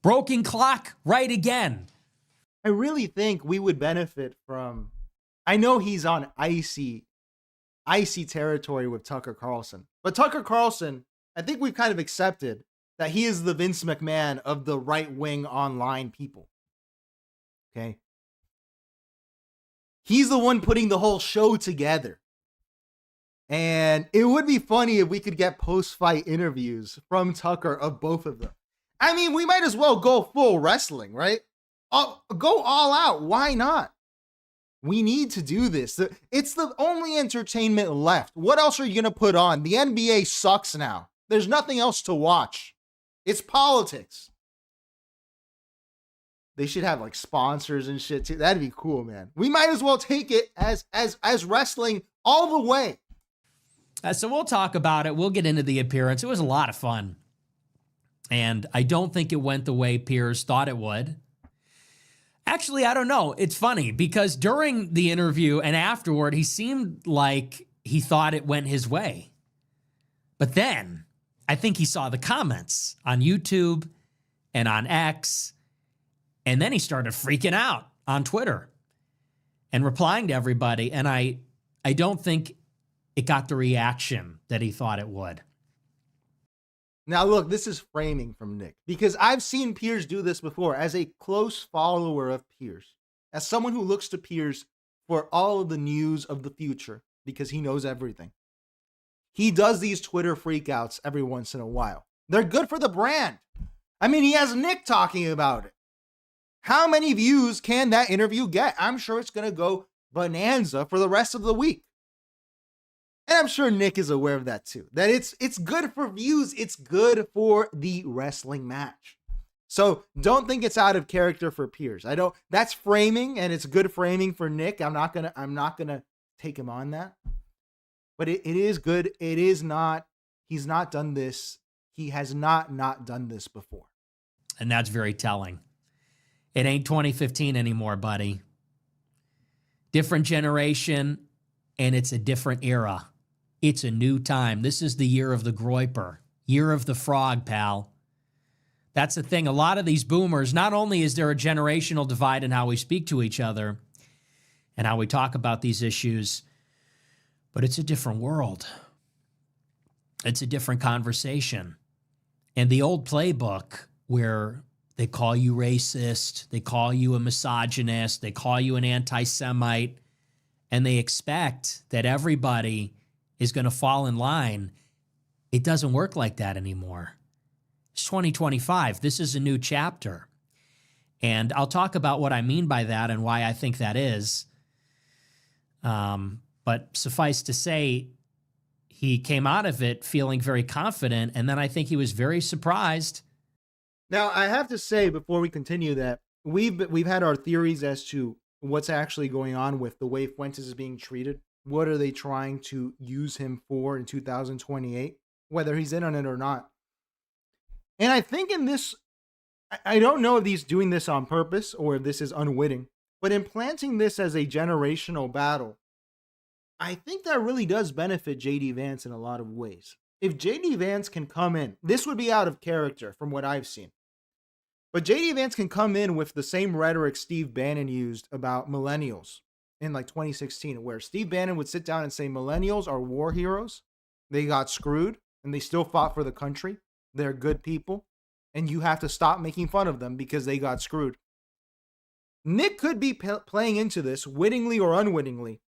Broken clock right again. I really think we would benefit from. I know he's on icy territory with Tucker Carlson. But Tucker Carlson, I think we've kind of accepted that he is the Vince McMahon of the right-wing online people. Okay? He's the one putting the whole show together. And it would be funny if we could get post-fight interviews from Tucker of both of them. I mean, we might as well go full wrestling, right? Go all out. Why not? We need to do this. It's the only entertainment left. What else are you going to put on? The NBA sucks now. There's nothing else to watch. It's politics. They should have like sponsors and shit too. That'd be cool, man. We might as well take it as wrestling all the way. So we'll talk about it. We'll get into the appearance. It was a lot of fun. And I don't think it went the way Piers thought it would. Actually, I don't know. It's funny because during the interview and afterward, he seemed like he thought it went his way. But then I think he saw the comments on YouTube and on X. And then he started freaking out on Twitter and replying to everybody. And I don't think it got the reaction that he thought it would. Now, look, this is framing from Nick because I've seen Piers do this before as a close follower of Piers, as someone who looks to Piers for all of the news of the future because he knows everything. He does these Twitter freakouts every once in a while. They're good for the brand. I mean, he has Nick talking about it. How many views can that interview get? I'm sure it's going to go bonanza for the rest of the week. And I'm sure Nick is aware of that too. That it's good for views. It's good for the wrestling match. So don't think it's out of character for Piers. That's framing and it's good framing for Nick. I'm not gonna take him on that. But it is good. It is not, he's not done this. He has not done this before. And that's very telling. It ain't 2015 anymore, buddy. Different generation, and it's a different era. It's a new time. This is the year of the Groiper, year of the frog, pal. That's the thing. A lot of these boomers, not only is there a generational divide in how we speak to each other and how we talk about these issues, but it's a different world. It's a different conversation. And the old playbook where they call you racist, they call you a misogynist, they call you an anti-Semite, and they expect that everybody is going to fall in line. It doesn't work like that anymore. It's 2025. This is a new chapter. And I'll talk about what I mean by that and why I think that is. But suffice to say, he came out of it feeling very confident, and then I think he was very surprised. Now, I have to say before we continue that we've had our theories as to what's actually going on with the way Fuentes is being treated. What are they trying to use him for in 2028, whether he's in on it or not? And I think in this, I don't know if he's doing this on purpose or if this is unwitting, but implanting this as a generational battle, I think that really does benefit JD Vance in a lot of ways. If JD Vance can come in, this would be out of character from what I've seen. But JD Vance can come in with the same rhetoric Steve Bannon used about millennials in like 2016, where Steve Bannon would sit down and say millennials are war heroes. They got screwed and they still fought for the country. They're good people. And you have to stop making fun of them because they got screwed. Nick could be playing into this, wittingly or unwittingly,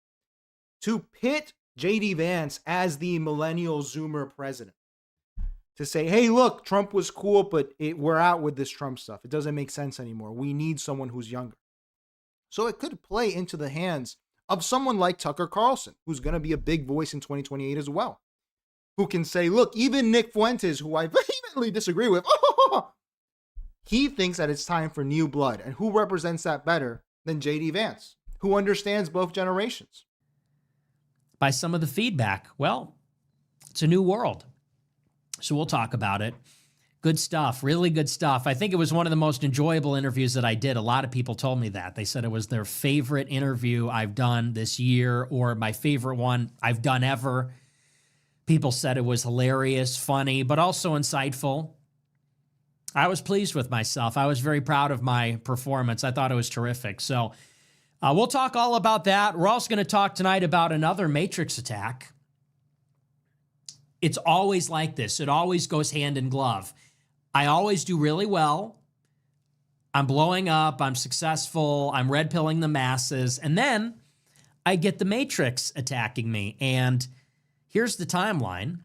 to pit J.D. Vance as the millennial Zoomer president. To say, hey, look, Trump was cool, but we're out with this Trump stuff. It doesn't make sense anymore. We need someone who's younger. So it could play into the hands of someone like Tucker Carlson, who's going to be a big voice in 2028 as well, who can say, look, even Nick Fuentes, who I vehemently disagree with, he thinks that it's time for new blood. And who represents that better than J.D. Vance, who understands both generations? By some of the feedback, well, it's a new world. So we'll talk about it. Good stuff, really good stuff. I think it was one of the most enjoyable interviews that I did. A lot of people told me that. They said it was their favorite interview I've done this year, or my favorite one I've done ever. People said it was hilarious, funny, but also insightful. I was pleased with myself. I was very proud of my performance. I thought it was terrific. So we'll talk all about that. We're also going to talk tonight about another Matrix attack. It's always like this. It always goes hand in glove. I always do really well. I'm blowing up. I'm successful. I'm red pilling the masses. And then I get the Matrix attacking me. And here's the timeline.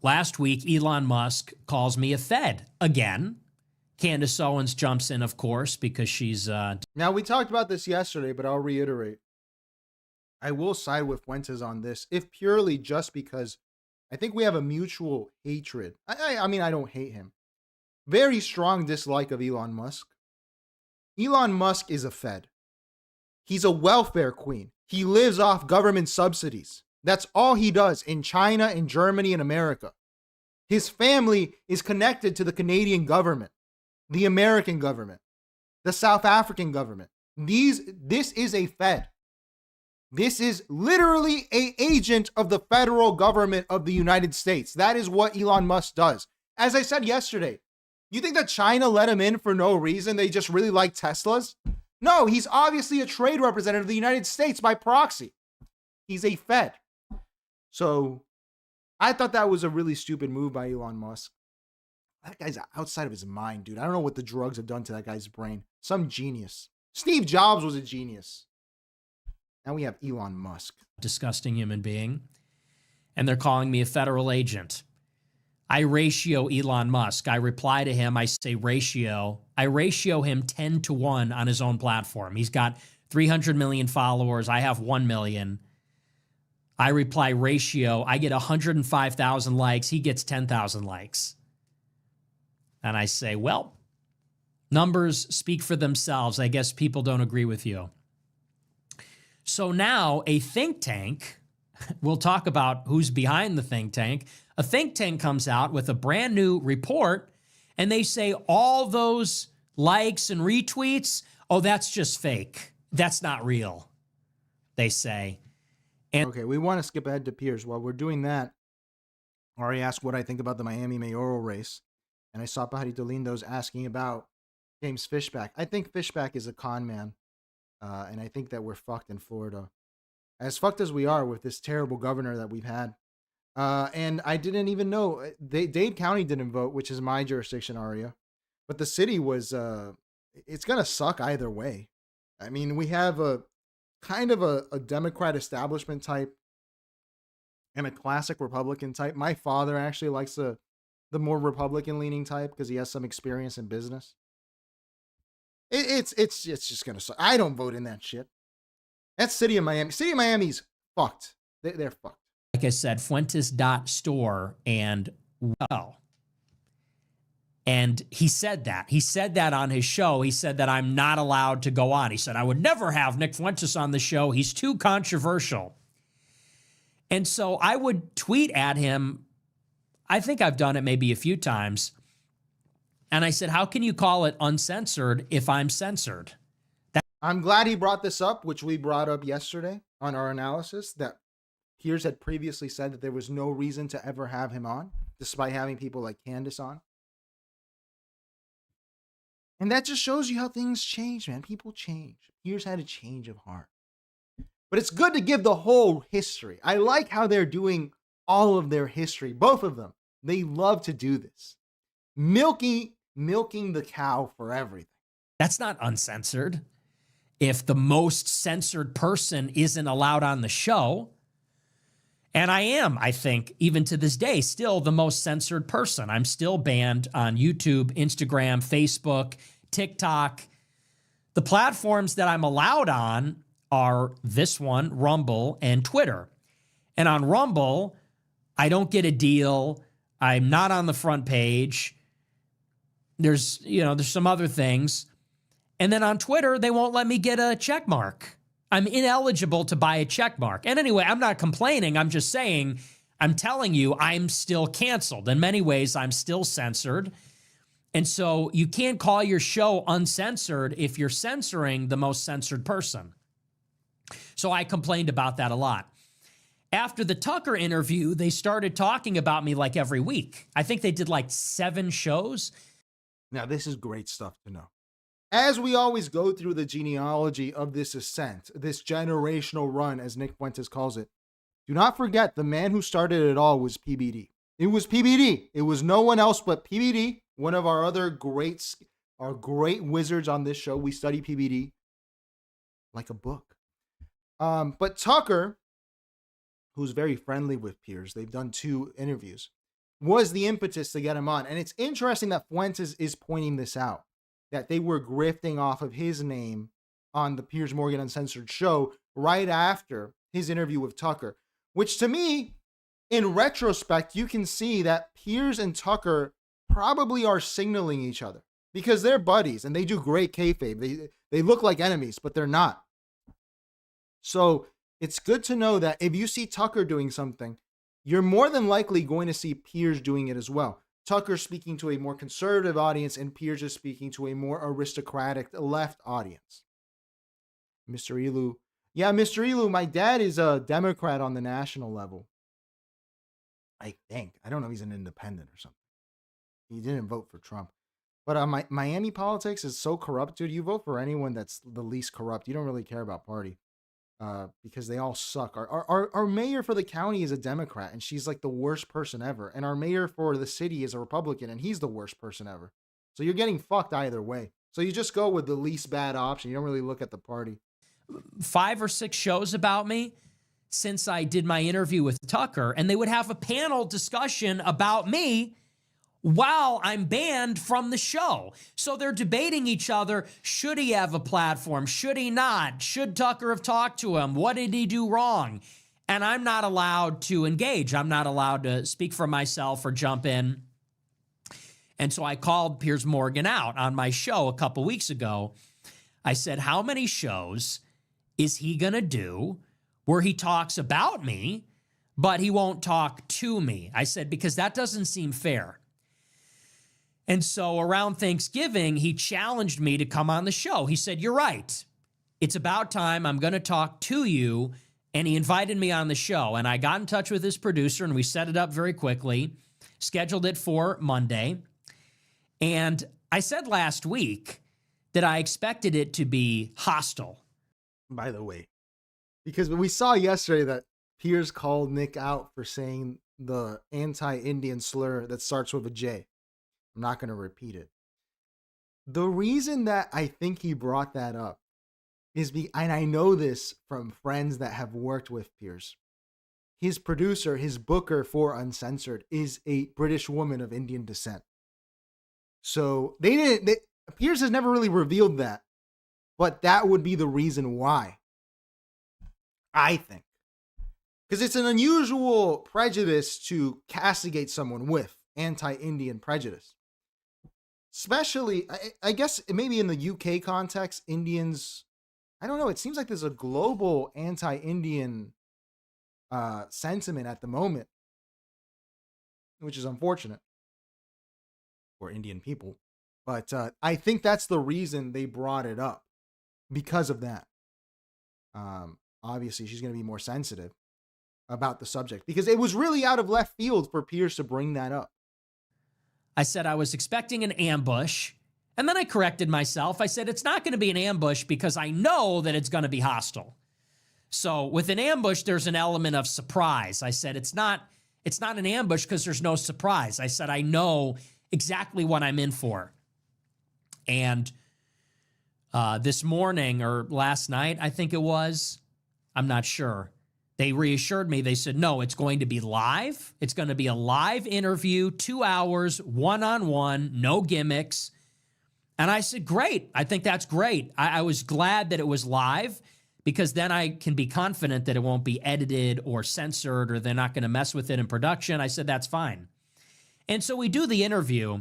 Last week, Elon Musk calls me a Fed again. Candace Owens jumps in, of course, because she's... Now, we talked about this yesterday, but I'll reiterate. I will side with Fuentes on this, if purely just because I think we have a mutual hatred. I mean, I don't hate him. Very strong dislike of Elon Musk. Elon Musk is a Fed. He's a welfare queen. He lives off government subsidies. That's all he does in China, in Germany, and America. His family is connected to the Canadian government, the American government, the South African government. This is a Fed. This is literally an agent of the federal government of the United States. That is what Elon Musk does. As I said yesterday, you think that China let him in for no reason? They just really like Teslas? No, he's obviously a trade representative of the United States by proxy. He's a Fed. So I thought that was a really stupid move by Elon Musk. That guy's outside of his mind, dude. I don't know what the drugs have done to that guy's brain. Some genius. Steve Jobs was a genius. Now we have Elon Musk. Disgusting human being. And they're calling me a federal agent. I ratio Elon Musk. I reply to him. I say ratio. I ratio him 10 to 1 on his own platform. He's got 300 million followers. I have 1 million. I reply ratio. I get 105,000 likes. He gets 10,000 likes. And I say, well, numbers speak for themselves. I guess people don't agree with you. So now a think tank, we'll talk about who's behind the think tank. A think tank comes out with a brand new report, and they say all those likes and retweets, oh, that's just fake. That's not real, they say. And okay, we want to skip ahead to Piers. While we're doing that, Ari asked what I think about the Miami mayoral race, and I saw Pahari Dolindo's asking about James Fishback. I think Fishback is a con man, and I think that we're fucked in Florida. As fucked as we are with this terrible governor that we've had. And I didn't even know, Dade County didn't vote, which is my jurisdiction, Aria. But the city was, it's going to suck either way. I mean, we have a kind of a Democrat establishment type and a classic Republican type. My father actually likes the more Republican leaning type because he has some experience in business. It's just going to suck. I don't vote in that shit. That's City of Miami. City of Miami's fucked. They're fucked. like I said, Fuentes.store, and well. And he said that. He said that on his show. He said that I'm not allowed to go on. He said, I would never have Nick Fuentes on the show. He's too controversial. And so I would tweet at him. I think I've done it maybe a few times. And I said, how can you call it uncensored if I'm censored? I'm glad he brought this up, which we brought up yesterday on our analysis, that Piers had previously said that there was no reason to ever have him on, despite having people like Candace on. And that just shows you how things change, man. People change. Piers had a change of heart. But it's good to give the whole history. I like how they're doing all of their history. Both of them. They love to do this. Milking the cow for everything. That's not uncensored. If the most censored person isn't allowed on the show, and I am, I think, even to this day, still the most censored person. I'm still banned on YouTube, Instagram, Facebook, TikTok. The platforms that I'm allowed on are this one, Rumble, and Twitter. And on Rumble, I don't get a deal. I'm not on the front page. There's some other things. And then on Twitter, they won't let me get a check mark. I'm ineligible to buy a check mark. And anyway, I'm not complaining. I'm just saying, I'm telling you, I'm still canceled. In many ways, I'm still censored. And so you can't call your show uncensored if you're censoring the most censored person. So I complained about that a lot. After the Tucker interview, they started talking about me like every week. I think they did like 7 shows. Now, this is great stuff to know. As we always go through the genealogy of this ascent, this generational run, as Nick Fuentes calls it, do not forget the man who started it all was PBD. It was PBD. It was no one else but PBD, one of our other great wizards on this show. We study PBD like a book. But Tucker, who's very friendly with Piers, they've done 2 interviews, was the impetus to get him on. And it's interesting that Fuentes is pointing this out, that they were grifting off of his name on the Piers Morgan Uncensored show right after his interview with Tucker, which to me, in retrospect, you can see that Piers and Tucker probably are signaling each other because they're buddies and they do great kayfabe. They look like enemies, but they're not. So it's good to know that if you see Tucker doing something, you're more than likely going to see Piers doing it as well. Tucker speaking to a more conservative audience and Piers is speaking to a more aristocratic left audience. Mr. Elu. Yeah, Mr. Elu, my dad is a Democrat on the national level. I think. I don't know if he's an independent or something. He didn't vote for Trump. But Miami politics is so corrupt, dude. You vote for anyone that's the least corrupt. You don't really care about party. Because they all suck. Our mayor for the county is a Democrat, and she's like the worst person ever. And our mayor for the city is a Republican, and he's the worst person ever. So you're getting fucked either way. So you just go with the least bad option. You don't really look at the party. 5 or 6 shows about me since I did my interview with Tucker, and they would have a panel discussion about me while I'm banned from the show. So they're debating each other. Should he have a platform? Should he not? Should Tucker have talked to him? What did he do wrong? And I'm not allowed to engage. I'm not allowed to speak for myself or jump in. And so I called Piers Morgan out on my show a couple weeks ago. I said, how many shows is he going to do where he talks about me, but he won't talk to me? I said, because that doesn't seem fair. And so around Thanksgiving, he challenged me to come on the show. He said, you're right. It's about time. I'm going to talk to you. And he invited me on the show. And I got in touch with his producer, and we set it up very quickly, scheduled it for Monday. And I said last week that I expected it to be hostile. By the way, because we saw yesterday that Piers called Nick out for saying the anti-Indian slur that starts with a J. I'm not going to repeat it. The reason that I think he brought that up is and I know this from friends that have worked with Piers. His producer, his booker for Uncensored, is a British woman of Indian descent. So Piers has never really revealed that, but that would be the reason why. I think. Because it's an unusual prejudice to castigate someone with anti-Indian prejudice. Especially, I guess maybe in the UK context, Indians, I don't know, it seems like there's a global anti-Indian sentiment at the moment, which is unfortunate for Indian people. But I think that's the reason they brought it up, because of that. Obviously, she's going to be more sensitive about the subject, because it was really out of left field for Piers to bring that up. I said I was expecting an ambush, and then I corrected myself. I said it's not going to be an ambush because I know that it's going to be hostile. So with an ambush, there's an element of surprise. I said, it's not an ambush because there's no surprise. I said, I know exactly what I'm in for. And this morning or last night, I think it was, I'm not sure. They reassured me. They said, no, it's going to be live. It's going to be a live interview, 2 hours, one-on-one, no gimmicks. And I said, great. I think that's great. I was glad that it was live because then I can be confident that it won't be edited or censored or they're not going to mess with it in production. I said, that's fine. And so we do the interview.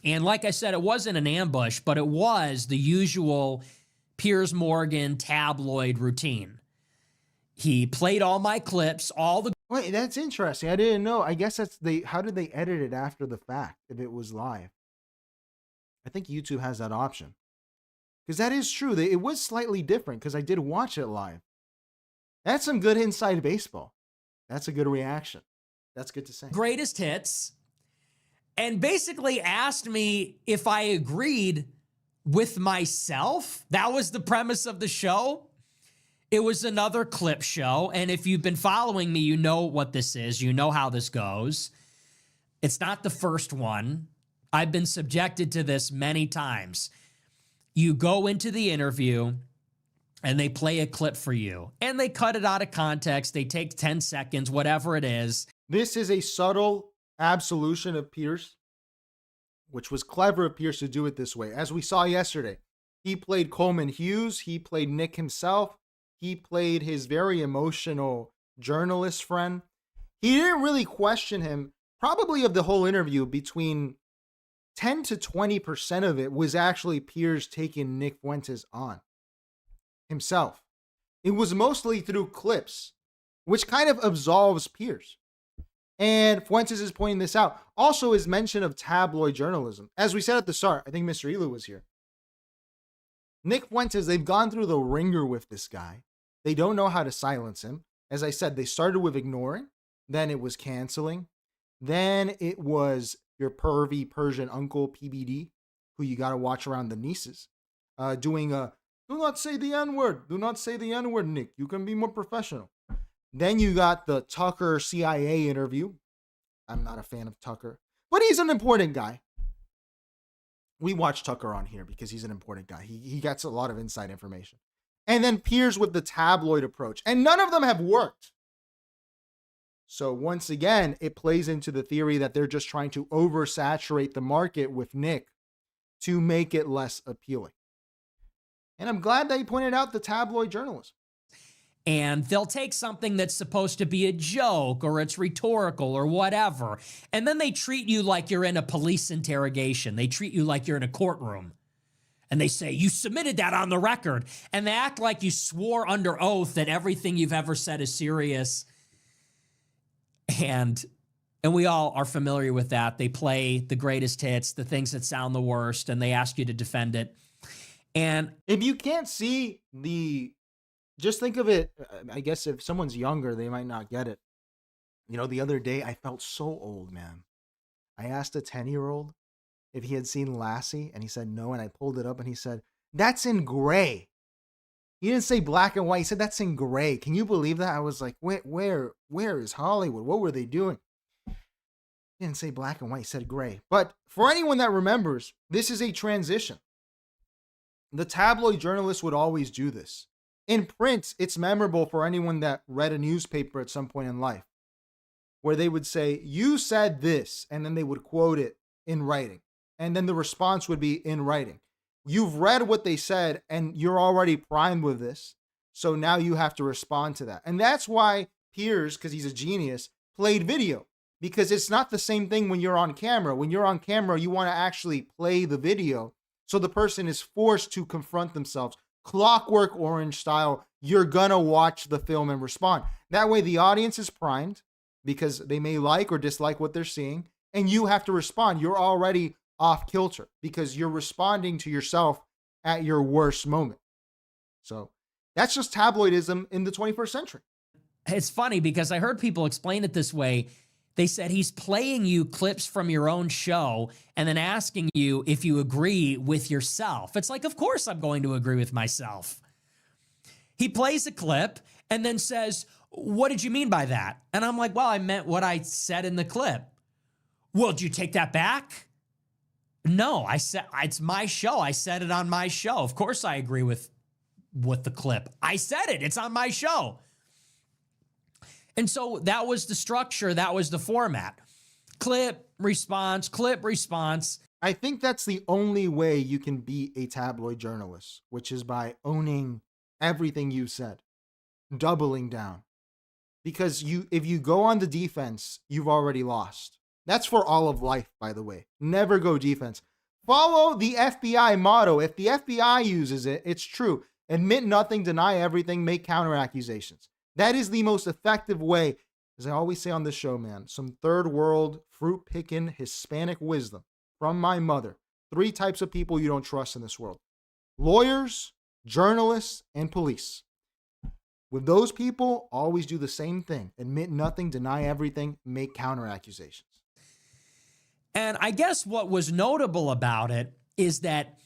And like I said, it wasn't an ambush, but it was the usual Piers Morgan tabloid routine. He played all my clips, all the... Wait, that's interesting. I didn't know. I guess that's how did they edit it after the fact if it was live? I think YouTube has that option. Because that is true. It was slightly different because I did watch it live. That's some good inside baseball. That's a good reaction. That's good to say. Greatest hits. And basically asked me if I agreed with myself. That was the premise of the show. It was another clip show. And if you've been following me, you know what this is. You know how this goes. It's not the first one. I've been subjected to this many times. You go into the interview and they play a clip for you and they cut it out of context. They take 10 seconds, whatever it is. This is a subtle absolution of Piers, which was clever of Piers to do it this way. As we saw yesterday, he played Coleman Hughes. He played Nick himself. He played his very emotional journalist friend. He didn't really question him. Probably of the whole interview, between 10 to 20% of it was actually Piers taking Nick Fuentes on himself. It was mostly through clips, which kind of absolves Piers. And Fuentes is pointing this out. Also, his mention of tabloid journalism. As we said at the start, I think Mr. Elu was here. Nick Fuentes, they've gone through the ringer with this guy. They don't know how to silence him. As I said, they started with ignoring. Then it was canceling. Then it was your pervy Persian uncle, PBD, who you got to watch around the nieces, doing a, do not say the N-word. Do not say the N-word, Nick. You can be more professional. Then you got the Tucker CIA interview. I'm not a fan of Tucker, but he's an important guy. We watch Tucker on here because he's an important guy. He gets a lot of inside information. And then Piers with the tabloid approach. And none of them have worked. So once again, it plays into the theory that they're just trying to oversaturate the market with Nick to make it less appealing. And I'm glad that he pointed out the tabloid journalism. And they'll take something that's supposed to be a joke or it's rhetorical or whatever, and then they treat you like you're in a police interrogation. They treat you like you're in a courtroom. And they say, you submitted that on the record. And they act like you swore under oath that everything you've ever said is serious. And we all are familiar with that. They play the greatest hits, the things that sound the worst, and they ask you to defend it. And if you can't see just think of it, I guess if someone's younger, they might not get it. You know, the other day, I felt so old, man. I asked a 10-year-old if he had seen Lassie, and he said no, and I pulled it up, and he said, that's in gray. He didn't say black and white. He said, that's in gray. Can you believe that? I was like, where is Hollywood? What were they doing? He didn't say black and white. He said gray. But for anyone that remembers, this is a transition. The tabloid journalists would always do this. In print, it's memorable for anyone that read a newspaper at some point in life, where they would say, you said this, and then they would quote it in writing. And then the response would be in writing. You've read what they said, and you're already primed with this, so now you have to respond to that. And that's why Piers, because he's a genius, played video, because it's not the same thing when you're on camera. When you're on camera, you want to actually play the video, so the person is forced to confront themselves. Clockwork Orange style, you're gonna watch the film and respond. That way the audience is primed because they may like or dislike what they're seeing, and you have to respond. You're already off kilter because you're responding to yourself at your worst moment. So that's just tabloidism in the 21st century. it's funny because I heard people explain it this way. They said he's playing you clips from your own show and then asking you if you agree with yourself. It's like, of course I'm going to agree with myself. He plays a clip and then says, what did you mean by that? And I'm like, well, I meant what I said in the clip. Well, did you take that back? No, I said, it's my show. I said it on my show. Of course I agree with the clip. I said it. It's on my show. And so that was the structure. That was the format. Clip, response, clip, response. I think that's the only way you can be a tabloid journalist, which is by owning everything you said, doubling down. Because if you go on the defense, you've already lost. That's for all of life, by the way. Never go defense. Follow the FBI motto. If the FBI uses it, it's true. Admit nothing, deny everything, make counter accusations. That is the most effective way. As I always say on this show, man, some third world, fruit picking, Hispanic wisdom from my mother. 3 types of people you don't trust in this world: lawyers, journalists, and police. With those people, always do the same thing. Admit nothing, deny everything, make counter accusations. And I guess what was notable about it is that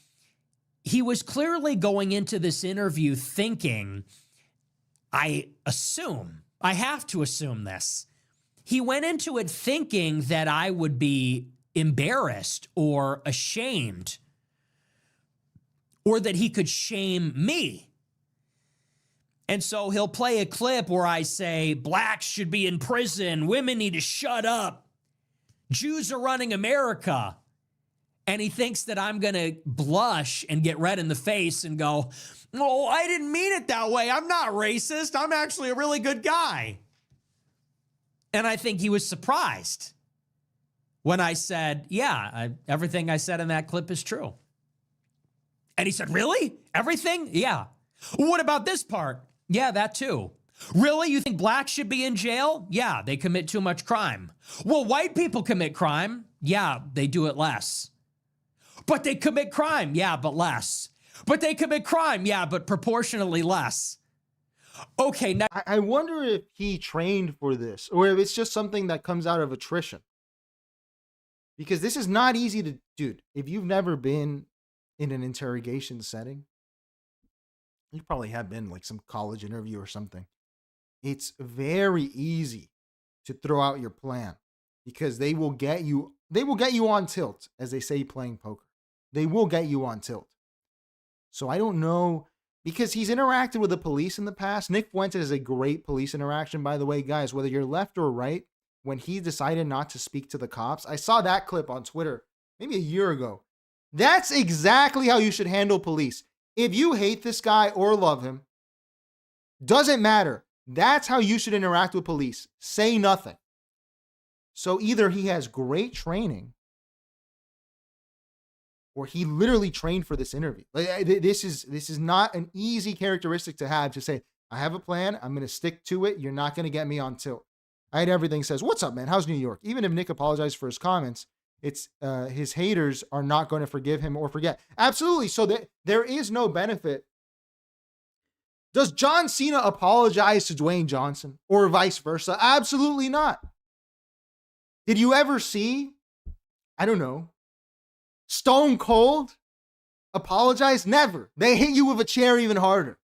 he was clearly going into this interview thinking, I have to assume this. He went into it thinking that I would be embarrassed or ashamed, or that he could shame me. And so he'll play a clip where I say, blacks should be in prison, women need to shut up, Jews are running America. And he thinks that I'm going to blush and get red in the face and go, oh, I didn't mean it that way. I'm not racist. I'm actually a really good guy. And I think he was surprised when I said, yeah, everything I said in that clip is true. And he said, really? Everything? Yeah. What about this part? Yeah, that too. Really? You think blacks should be in jail? Yeah, they commit too much crime. Well, white people commit crime. Yeah, they do it less. But they commit crime. Yeah, but less. But they commit crime. Yeah, but proportionally less. Okay, now I wonder if he trained for this or if it's just something that comes out of attrition. Because this is not easy to, dude, if you've never been in an interrogation setting, you probably have been like some college interview or something. It's very easy to throw out your plan because they will get you on tilt, as they say playing poker. They will get you on tilt. So I don't know, because he's interacted with the police in the past. Nick Fuentes is a great police interaction, by the way, guys, whether you're left or right. When he decided not to speak to the cops, I saw that clip on Twitter maybe a year ago. That's exactly how you should handle police. If you hate this guy or love him, doesn't matter. That's how you should interact with police. Say nothing. So either he has great training or he literally trained for this interview. This is not an easy characteristic to have, to say, I have a plan, I'm going to stick to it, you're not going to get me on tilt. I had everything says, what's up, man? How's New York? Even if Nick apologized for his comments, it's his haters are not going to forgive him or forget. Absolutely. So there is no benefit. Does John Cena apologize to Dwayne Johnson or vice versa? Absolutely not. Did you ever see, I don't know, Stone Cold apologize? Never. They hit you with a chair even harder.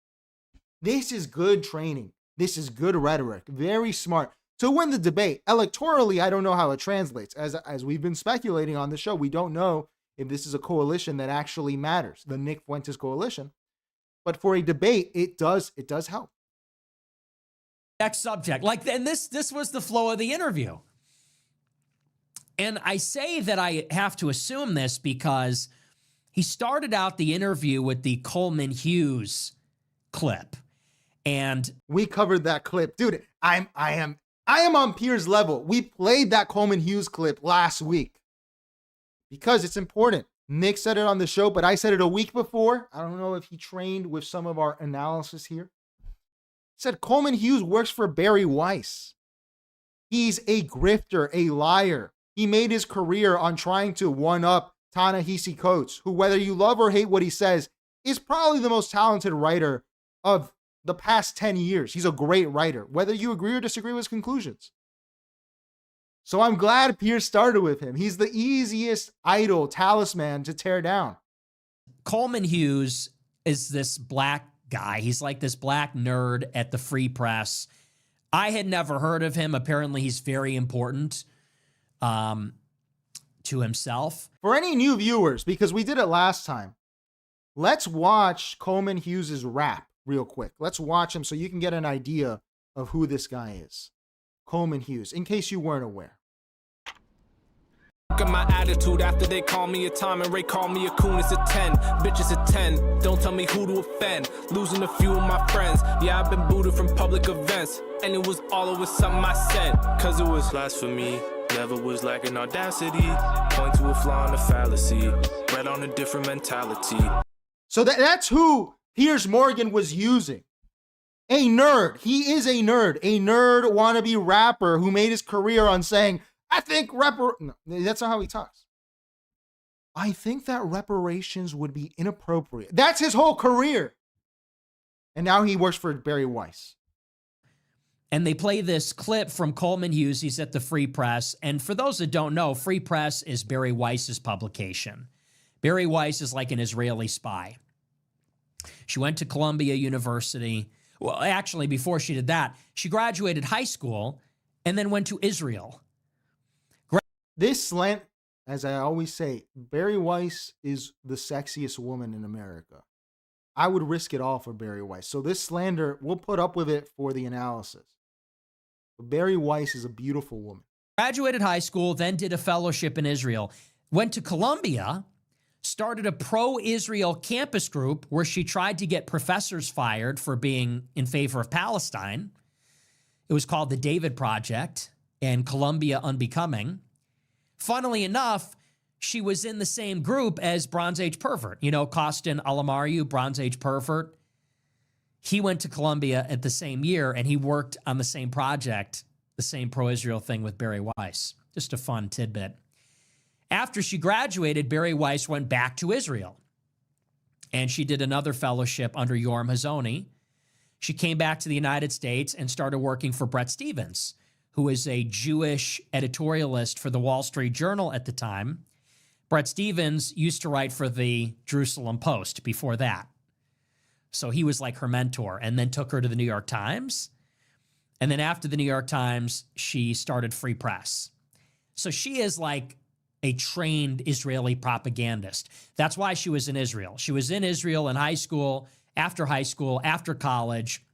This is good training. This is good rhetoric. Very smart. To win the debate. Electorally, I don't know how it translates. As we've been speculating on the show, we don't know if this is a coalition that actually matters, the Nick Fuentes coalition. But for a debate, it does help. next subject. And this was the flow of the interview. And I say that I have to assume this because he started out the interview with the Coleman Hughes clip. And we covered that clip. Dude, I am on Piers' level. We played that Coleman Hughes clip last week because it's important. Nick said it on the show, but I said it a week before. I don't know if he trained with some of our analysis here. He said Coleman Hughes works for Barry Weiss. He's a grifter, a liar. He made his career on trying to one-up Ta-Nehisi Coates, who, whether you love or hate what he says, is probably the most talented writer of the past 10 years. He's a great writer, whether you agree or disagree with his conclusions. So I'm glad Piers started with him. He's the easiest idol talisman to tear down. Coleman Hughes is this black guy. He's like this black nerd at the Free Press. I had never heard of him. Apparently, he's very important to himself. For any new viewers, because we did it last time, let's watch Coleman Hughes's rap real quick. Let's watch him so you can get an idea of who this guy is. Coleman Hughes, in case you weren't aware. Look at my attitude after they call me a Tom and Ray call me a coon. It's a 10, bitches a 10. Don't tell me who to offend. Losing a few of my friends. Yeah, I've been booted from public events. And it was all over something I said. Cause it was blasphemy. Never was lacking audacity. Point to a flaw in the fallacy. Read on a different mentality. So that's who Piers Morgan was using. A nerd. He is a nerd. A nerd wannabe rapper who made his career on saying, I think no, that's not how he talks. I think that reparations would be inappropriate. That's his whole career. And now he works for Barry Weiss. And they play this clip from Coleman Hughes. He's at the Free Press. And for those that don't know, Free Press is Barry Weiss's publication. Barry Weiss is like an Israeli spy. She went to Columbia University. Well, actually, before she did that, she graduated high school and then went to Israel. This slant, as I always say, Barry Weiss is the sexiest woman in America. I would risk it all for Barry Weiss. So this slander, we'll put up with it for the analysis. But Barry Weiss is a beautiful woman. Graduated high school, then did a fellowship in Israel. Went to Columbia, started a pro-Israel campus group where she tried to get professors fired for being in favor of Palestine. It was called the David Project and Columbia Unbecoming. Funnily enough, she was in the same group as Bronze Age Pervert. You know, Costin Alamaru, Bronze Age Pervert. He went to Columbia at the same year, and he worked on the same project, the same pro-Israel thing with Barry Weiss. Just a fun tidbit. After she graduated, Barry Weiss went back to Israel, and she did another fellowship under Yoram Hazony. She came back to the United States and started working for Bret Stephens, who is a Jewish editorialist for the Wall Street Journal at the time. Bret Stephens used to write for the Jerusalem Post before that. So he was like her mentor, and then took her to the New York Times. And then after the New York Times, she started Free Press. So she is like a trained Israeli propagandist. That's why she was in Israel. She was in Israel in high school, after college,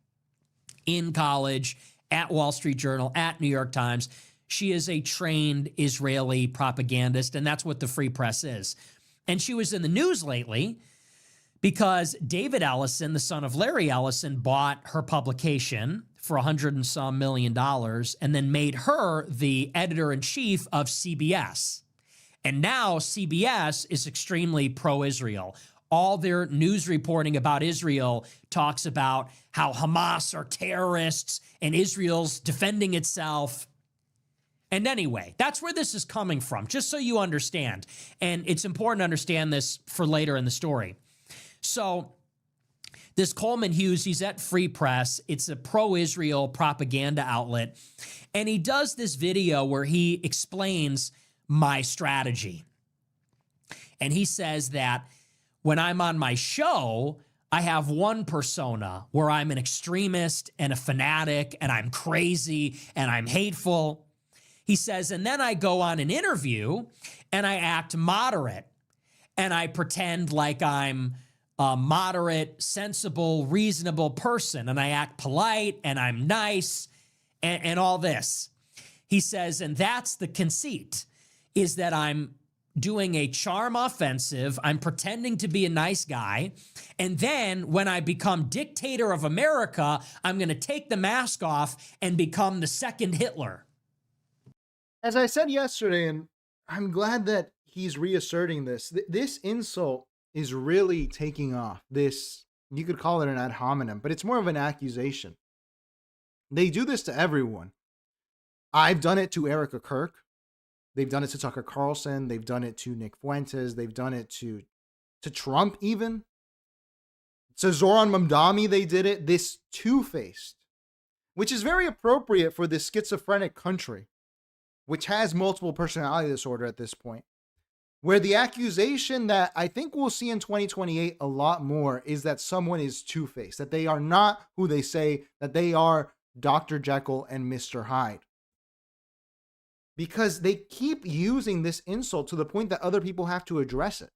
in college, at Wall Street Journal, at New York Times. She is a trained Israeli propagandist, and that's what the Free Press is. And she was in the news lately because David Ellison, the son of Larry Ellison, bought her publication for $100 and some million and then made her the editor-in-chief of CBS. And now CBS is extremely pro-Israel. All their news reporting about Israel talks about how Hamas are terrorists and Israel's defending itself. And anyway, that's where this is coming from, just so you understand. And it's important to understand this for later in the story. So this Coleman Hughes, he's at Free Press. It's a pro-Israel propaganda outlet. And he does this video where he explains my strategy. And he says that when I'm on my show, I have one persona where I'm an extremist and a fanatic and I'm crazy and I'm hateful. He says, and then I go on an interview and I act moderate and I pretend like I'm a moderate, sensible, reasonable person and I act polite and I'm nice and all this. He says, and that's the conceit, is that I'm doing a charm offensive. I'm pretending to be a nice guy. And then when I become dictator of America, I'm going to take the mask off and become the second Hitler. As I said yesterday, and I'm glad that he's reasserting this, this insult is really taking off. This, you could call it an ad hominem, but it's more of an accusation. They do this to everyone. I've done it to Erica Kirk. They've done it to Tucker Carlson. They've done it to Nick Fuentes. They've done it to Trump even. To Zoran Mamdani, they did it. This two-faced, which is very appropriate for this schizophrenic country, which has multiple personality disorder at this point. Where the accusation that I think we'll see in 2028 a lot more is that someone is two-faced, that they are not who they say, that they are Dr. Jekyll and Mr. Hyde. Because they keep using this insult to the point that other people have to address it.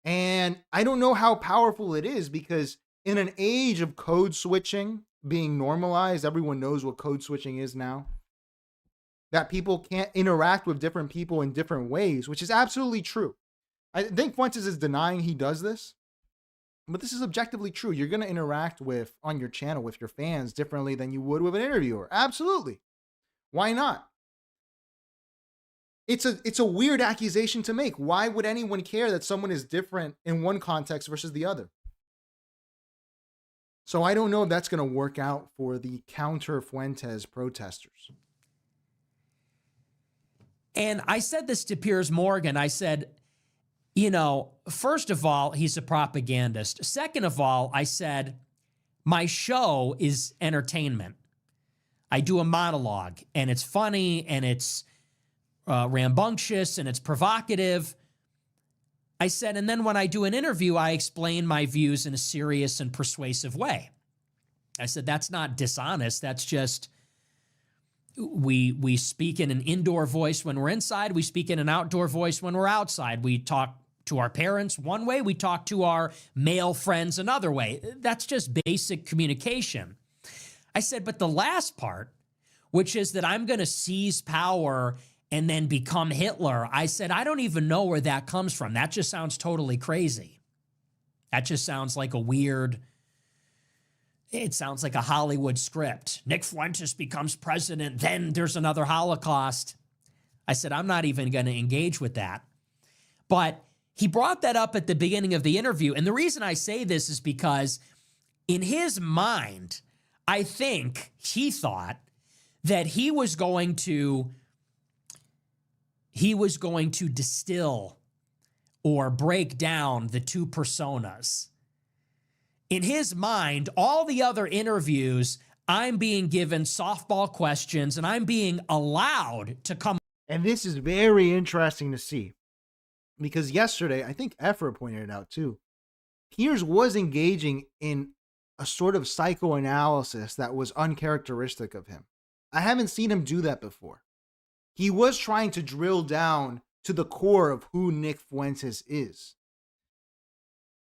And I don't know how powerful it is, because in an age of code switching being normalized, everyone knows what code switching is now, that people can't interact with different people in different ways, which is absolutely true. I think Fuentes is denying he does this, but this is objectively true. You're going to interact with, on your channel, with your fans differently than you would with an interviewer. Absolutely. Why not? It's a weird accusation to make. Why would anyone care that someone is different in one context versus the other? So I don't know if that's going to work out for the counter Fuentes protesters. And I said this to Piers Morgan. I said, you know, first of all, he's a propagandist. Second of all, I said, my show is entertainment. I do a monologue, and it's funny, and it's rambunctious, and it's provocative. I said, and then when I do an interview, I explain my views in a serious and persuasive way. I said, that's not dishonest. That's just, we speak in an indoor voice when we're inside. We speak in an outdoor voice when we're outside. We talk to our parents one way. We talk to our male friends another way. That's just basic communication. I said, but the last part, which is that I'm going to seize power and then become Hitler, I said, I don't even know where that comes from. That just sounds totally crazy. That just sounds like a weird, it sounds like a Hollywood script. Nick Fuentes becomes president, then there's another Holocaust. I said, I'm not even going to engage with that. But he brought that up at the beginning of the interview. And the reason I say this is because in his mind, I think he thought that he was going to distill or break down the two personas. In his mind, all the other interviews, I'm being given softball questions and I'm being allowed to come. And this is very interesting to see, because yesterday, I think Ephra pointed it out too, Piers was engaging in a sort of psychoanalysis that was uncharacteristic of him. I haven't seen him do that before. He was trying to drill down to the core of who Nick Fuentes is.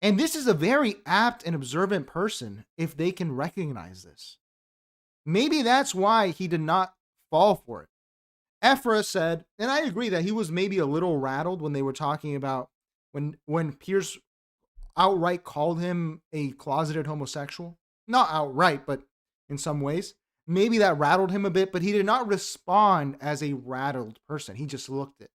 And this is a very apt and observant person if they can recognize this. Maybe that's why he did not fall for it. Ephra said, and I agree that he was maybe a little rattled when they were talking about when Piers outright called him a closeted homosexual. Not outright, but in some ways. Maybe that rattled him a bit, but he did not respond as a rattled person. He just looked it.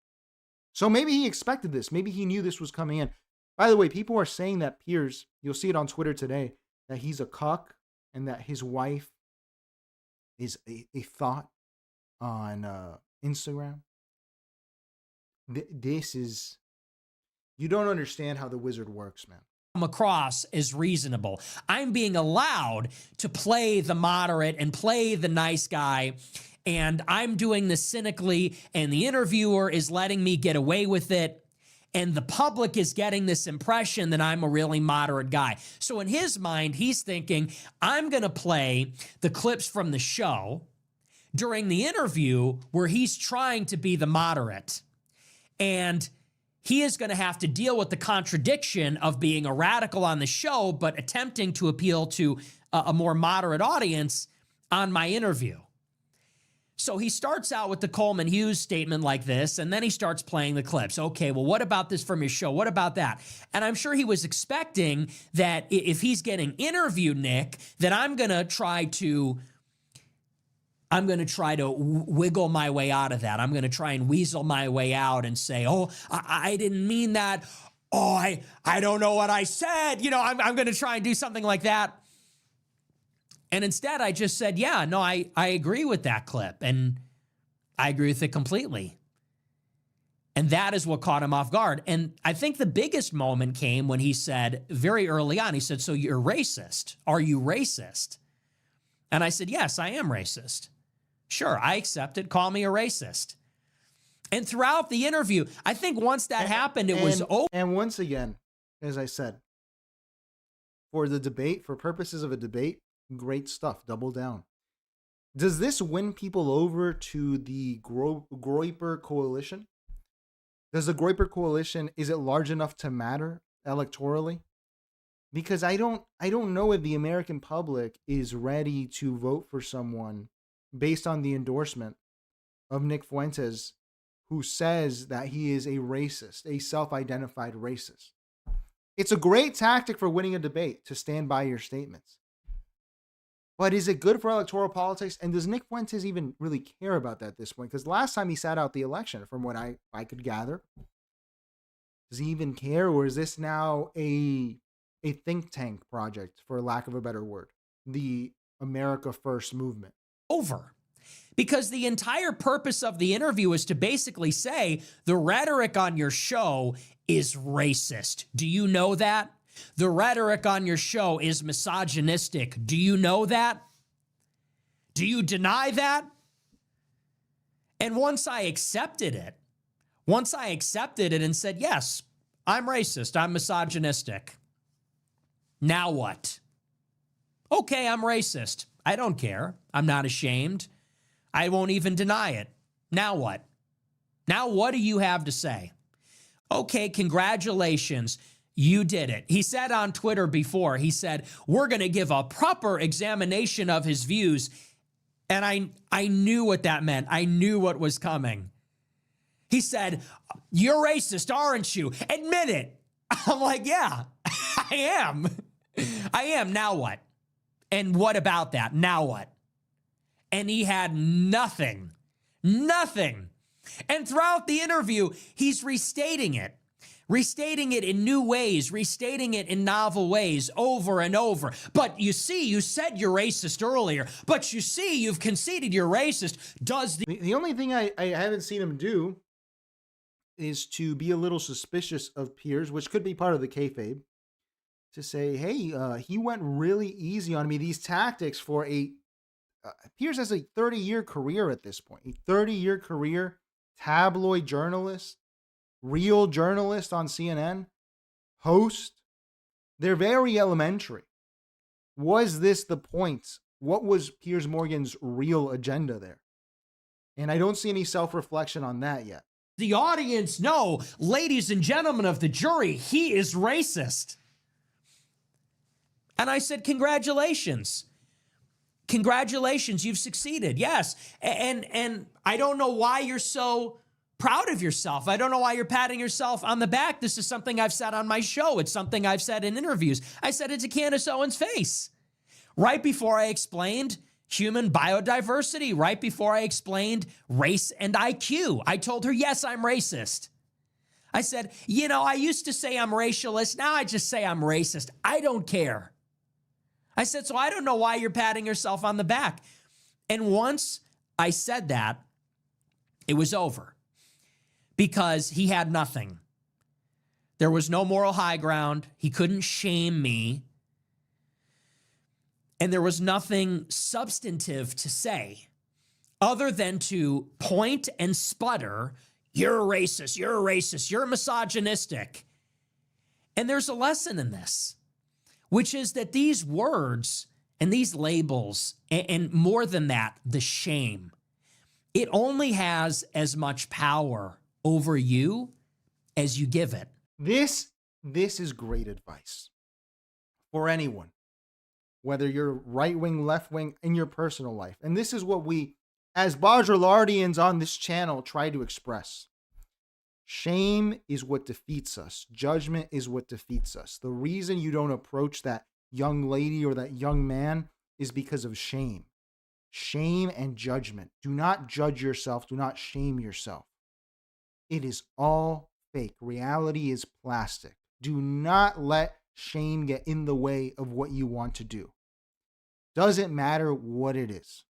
So maybe he expected this. Maybe he knew this was coming in. By the way, people are saying that Piers, you'll see it on Twitter today, that he's a cuck and that his wife is a thought on Instagram. This is, you don't understand how the wizard works, man. Come across as reasonable. I'm being allowed to play the moderate and play the nice guy, and I'm doing this cynically, and the interviewer is letting me get away with it, and the public is getting this impression that I'm a really moderate guy. So in his mind, he's thinking, I'm going to play the clips from the show during the interview where he's trying to be the moderate, and he is going to have to deal with the contradiction of being a radical on the show, but attempting to appeal to a more moderate audience on my interview. So he starts out with the Coleman Hughes statement like this, and then he starts playing the clips. Okay, well, what about this from his show? What about that? And I'm sure he was expecting that if he's getting interviewed, Nick, that I'm going to try to wiggle my way out of that. I'm going to try and weasel my way out and say, oh, I didn't mean that. Oh, I don't know what I said. You know, I'm going to try and do something like that. And instead, I just said, yeah, no, I agree with that clip. And I agree with it completely. And that is what caught him off guard. And I think the biggest moment came when he said, very early on, he said, so you're racist. Are you racist? And I said, yes, I am racist. Sure, I accept it. Call me a racist. And throughout the interview, I think once that happened, it was over. And once again, as I said, for the debate, for purposes of a debate, great stuff. Double down. Does this win people over to the Groyper coalition? Does the Groyper coalition, is it large enough to matter electorally? Because I don't know if the American public is ready to vote for someone based on the endorsement of Nick Fuentes, who says that he is a racist, a self-identified racist. It's a great tactic for winning a debate to stand by your statements. But is it good for electoral politics? And does Nick Fuentes even really care about that at this point? Because last time he sat out the election, from what I could gather, does he even care? Or is this now a think tank project, for lack of a better word? The America First movement. Over. Because the entire purpose of the interview is to basically say the rhetoric on your show is racist. Do you know that? The rhetoric on your show is misogynistic. Do you know that? Do you deny that? And once I accepted it and said, yes, I'm racist, I'm misogynistic. Now what? Okay, I'm racist. I don't care. I'm not ashamed. I won't even deny it. Now what? Now what do you have to say? Okay, congratulations. You did it. He said on Twitter before, he said, we're going to give a proper examination of his views. And I knew what that meant. I knew what was coming. He said, you're racist, aren't you? Admit it. I'm like, yeah, I am. I am. Now what? And what about that? Now what? And he had nothing. And throughout the interview, he's restating it in new ways, restating it in novel ways over and over. But you see, you said you're racist earlier, but you see, you've conceded you're racist. The only thing I haven't seen him do is to be a little suspicious of Piers, which could be part of the kayfabe, to say, hey, he went really easy on me. These tactics for Piers has a 30-year career at this point, a 30-year career, tabloid journalist, real journalist on CNN, host. They're very elementary. Was this the point? What was Piers Morgan's real agenda there? And I don't see any self-reflection on that yet. The audience know, ladies and gentlemen of the jury, he is racist. And I said, congratulations. Congratulations, you've succeeded. Yes. And I don't know why you're so proud of yourself. I don't know why you're patting yourself on the back. This is something I've said on my show. It's something I've said in interviews. I said it to Candace Owens' face. Right before I explained human biodiversity, right before I explained race and IQ, I told her, yes, I'm racist. I said, I used to say I'm racialist. Now I just say I'm racist. I don't care. I said, so I don't know why you're patting yourself on the back. And once I said that, it was over because he had nothing. There was no moral high ground. He couldn't shame me. And there was nothing substantive to say other than to point and sputter, you're a racist, you're misogynistic. And there's a lesson in this, which is that these words and these labels, and more than that, the shame, it only has as much power over you as you give it. This is great advice for anyone, whether you're right-wing, left-wing, in your personal life. And this is what we, as Baudrillardians on this channel, try to express. Shame is what defeats us. Judgment is what defeats us. The reason you don't approach that young lady or that young man is because of shame. Shame and judgment. Do not judge yourself. Do not shame yourself. It is all fake. Reality is plastic. Do not let shame get in the way of what you want to do. Doesn't matter what it is.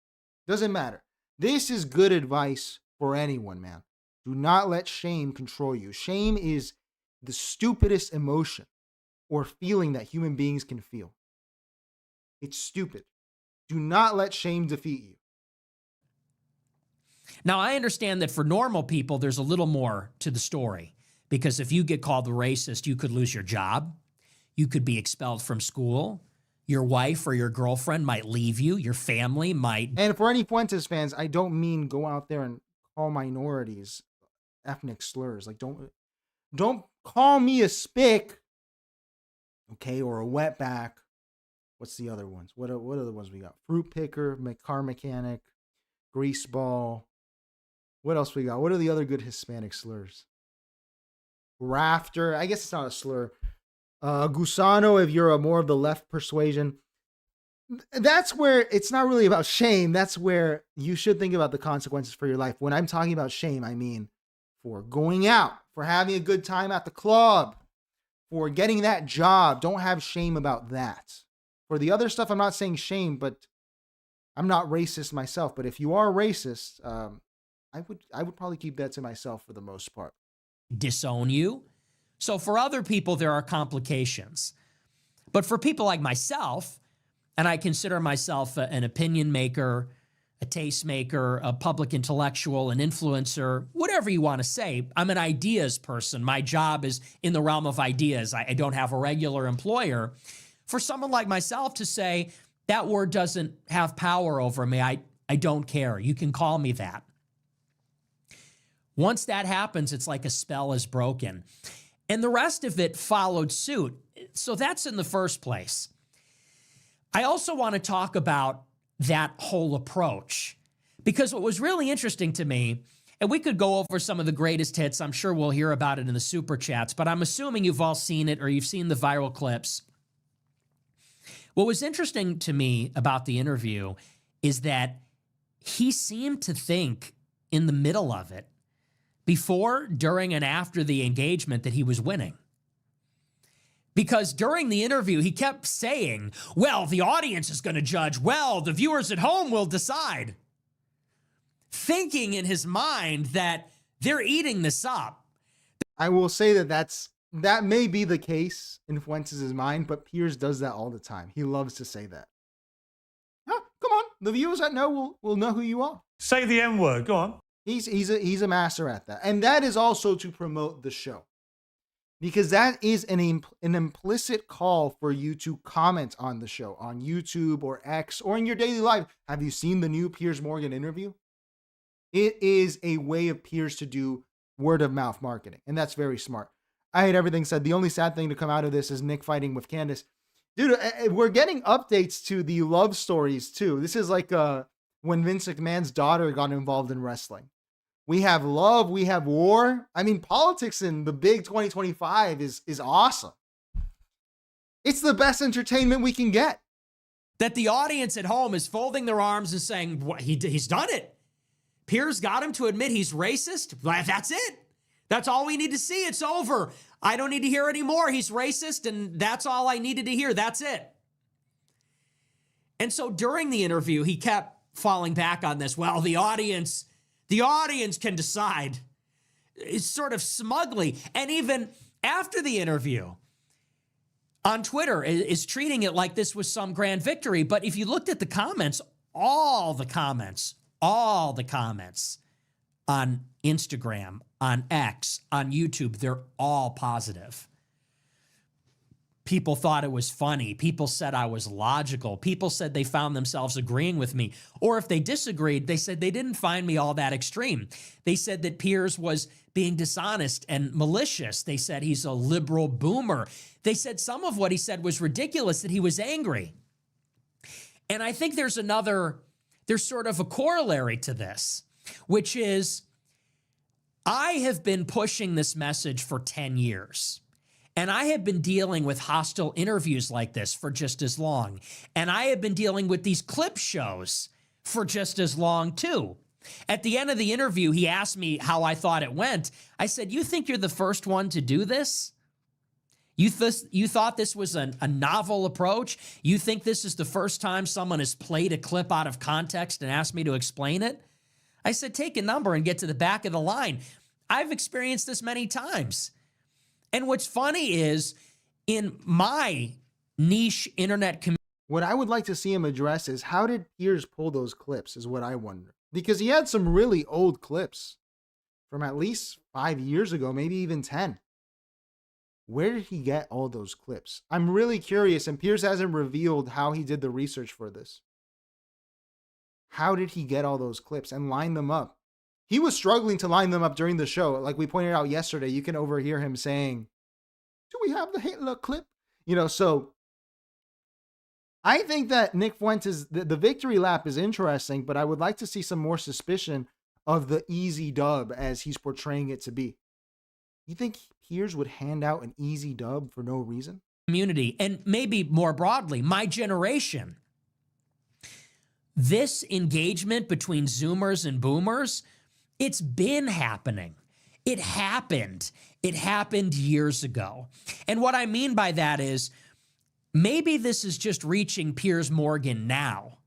Doesn't matter. This is good advice for anyone, man. Do not let shame control you. Shame is the stupidest emotion or feeling that human beings can feel. It's stupid. Do not let shame defeat you. Now, I understand that for normal people, there's a little more to the story, because if you get called a racist, you could lose your job. You could be expelled from school. Your wife or your girlfriend might leave you. Your family might. And for any Fuentes fans, I don't mean go out there and call minorities ethnic slurs. Like, don't call me a spick, okay, or a wetback. What's the other ones? What are the ones we got? Fruit picker, car mechanic, grease ball. What else we got? What are the other good Hispanic slurs? Rafter. I guess it's not a slur. Gusano, if you're more of the left persuasion. That's where it's not really about shame. That's where you should think about the consequences for your life. When I'm talking about shame, I mean for going out, for having a good time at the club, for getting that job. Don't have shame about that. For the other stuff, I'm not saying shame, but I'm not racist myself. But if you are racist, I would probably keep that to myself for the most part. Disown you. So for other people, there are complications. But for people like myself, and I consider myself an opinion maker, a tastemaker, a public intellectual, an influencer, whatever you want to say, I'm an ideas person. My job is in the realm of ideas. I don't have a regular employer. For someone like myself to say, that word doesn't have power over me, I don't care. You can call me that. Once that happens, it's like a spell is broken. And the rest of it followed suit. So that's in the first place. I also want to talk about that whole approach, because what was really interesting to me, and we could go over some of the greatest hits, I'm sure we'll hear about it in the super chats, but I'm assuming you've all seen it or you've seen the viral clips. What was interesting to me about the interview is that he seemed to think in the middle of it, before, during, and after the engagement, that he was winning. Because during the interview, he kept saying, well, the audience is going to judge. Well, the viewers at home will decide. Thinking in his mind that they're eating this up. I will say that may be the case in Fuentes' mind, but Piers does that all the time. He loves to say that. Oh, come on. The viewers that know will know who you are. Say the N word. Go on. He's a master at that. And that is also to promote the show. Because that is an implicit call for you to comment on the show on YouTube or X or in your daily life. Have you seen the new Piers Morgan interview? It is a way of Piers to do word of mouth marketing. And that's very smart. I had everything said. The only sad thing to come out of this is Nick fighting with Candace. Dude, we're getting updates to the love stories too. This is like when Vince McMahon's daughter got involved in wrestling. We have love, we have war. I mean, politics in the big 2025 is awesome. It's the best entertainment we can get. That the audience at home is folding their arms and saying, what, he's done it. Piers got him to admit he's racist. That's it. That's all we need to see. It's over. I don't need to hear any more. He's racist, and that's all I needed to hear. That's it. And so during the interview, he kept falling back on this. Well, the audience can decide. It's sort of smugly. And even after the interview on Twitter is treating it like this was some grand victory. But if you looked at the comments, all the comments on Instagram, on X, on YouTube, they're all positive. People thought it was funny. People said I was logical. People said they found themselves agreeing with me. Or if they disagreed, they said they didn't find me all that extreme. They said that Piers was being dishonest and malicious. They said he's a liberal boomer. They said some of what he said was ridiculous, that he was angry. And I think there's sort of a corollary to this, which is I have been pushing this message for 10 years. And I have been dealing with hostile interviews like this for just as long. And I have been dealing with these clip shows for just as long too. At the end of the interview, he asked me how I thought it went. I said, you think you're the first one to do this? You thought this was a novel approach? You think this is the first time someone has played a clip out of context and asked me to explain it? I said, take a number and get to the back of the line. I've experienced this many times. And what's funny is, in my niche internet community, what I would like to see him address is, how did Piers pull those clips is what I wonder. because he had some really old clips from at least 5 years ago, maybe even 10. Where did he get all those clips? I'm really curious, and Piers hasn't revealed how he did the research for this. How did he get all those clips and line them up? He was struggling to line them up during the show. Like we pointed out yesterday, you can overhear him saying, "Do we have the Hitler clip?" So I think that Nick Fuentes, the victory lap is interesting, but I would like to see some more suspicion of the easy dub as he's portraying it to be. You think Piers would hand out an easy dub for no reason? Community, and maybe more broadly, my generation. This engagement between Zoomers and Boomers, it's been happening. It happened. It happened years ago. And what I mean by that is, maybe this is just reaching Piers Morgan now.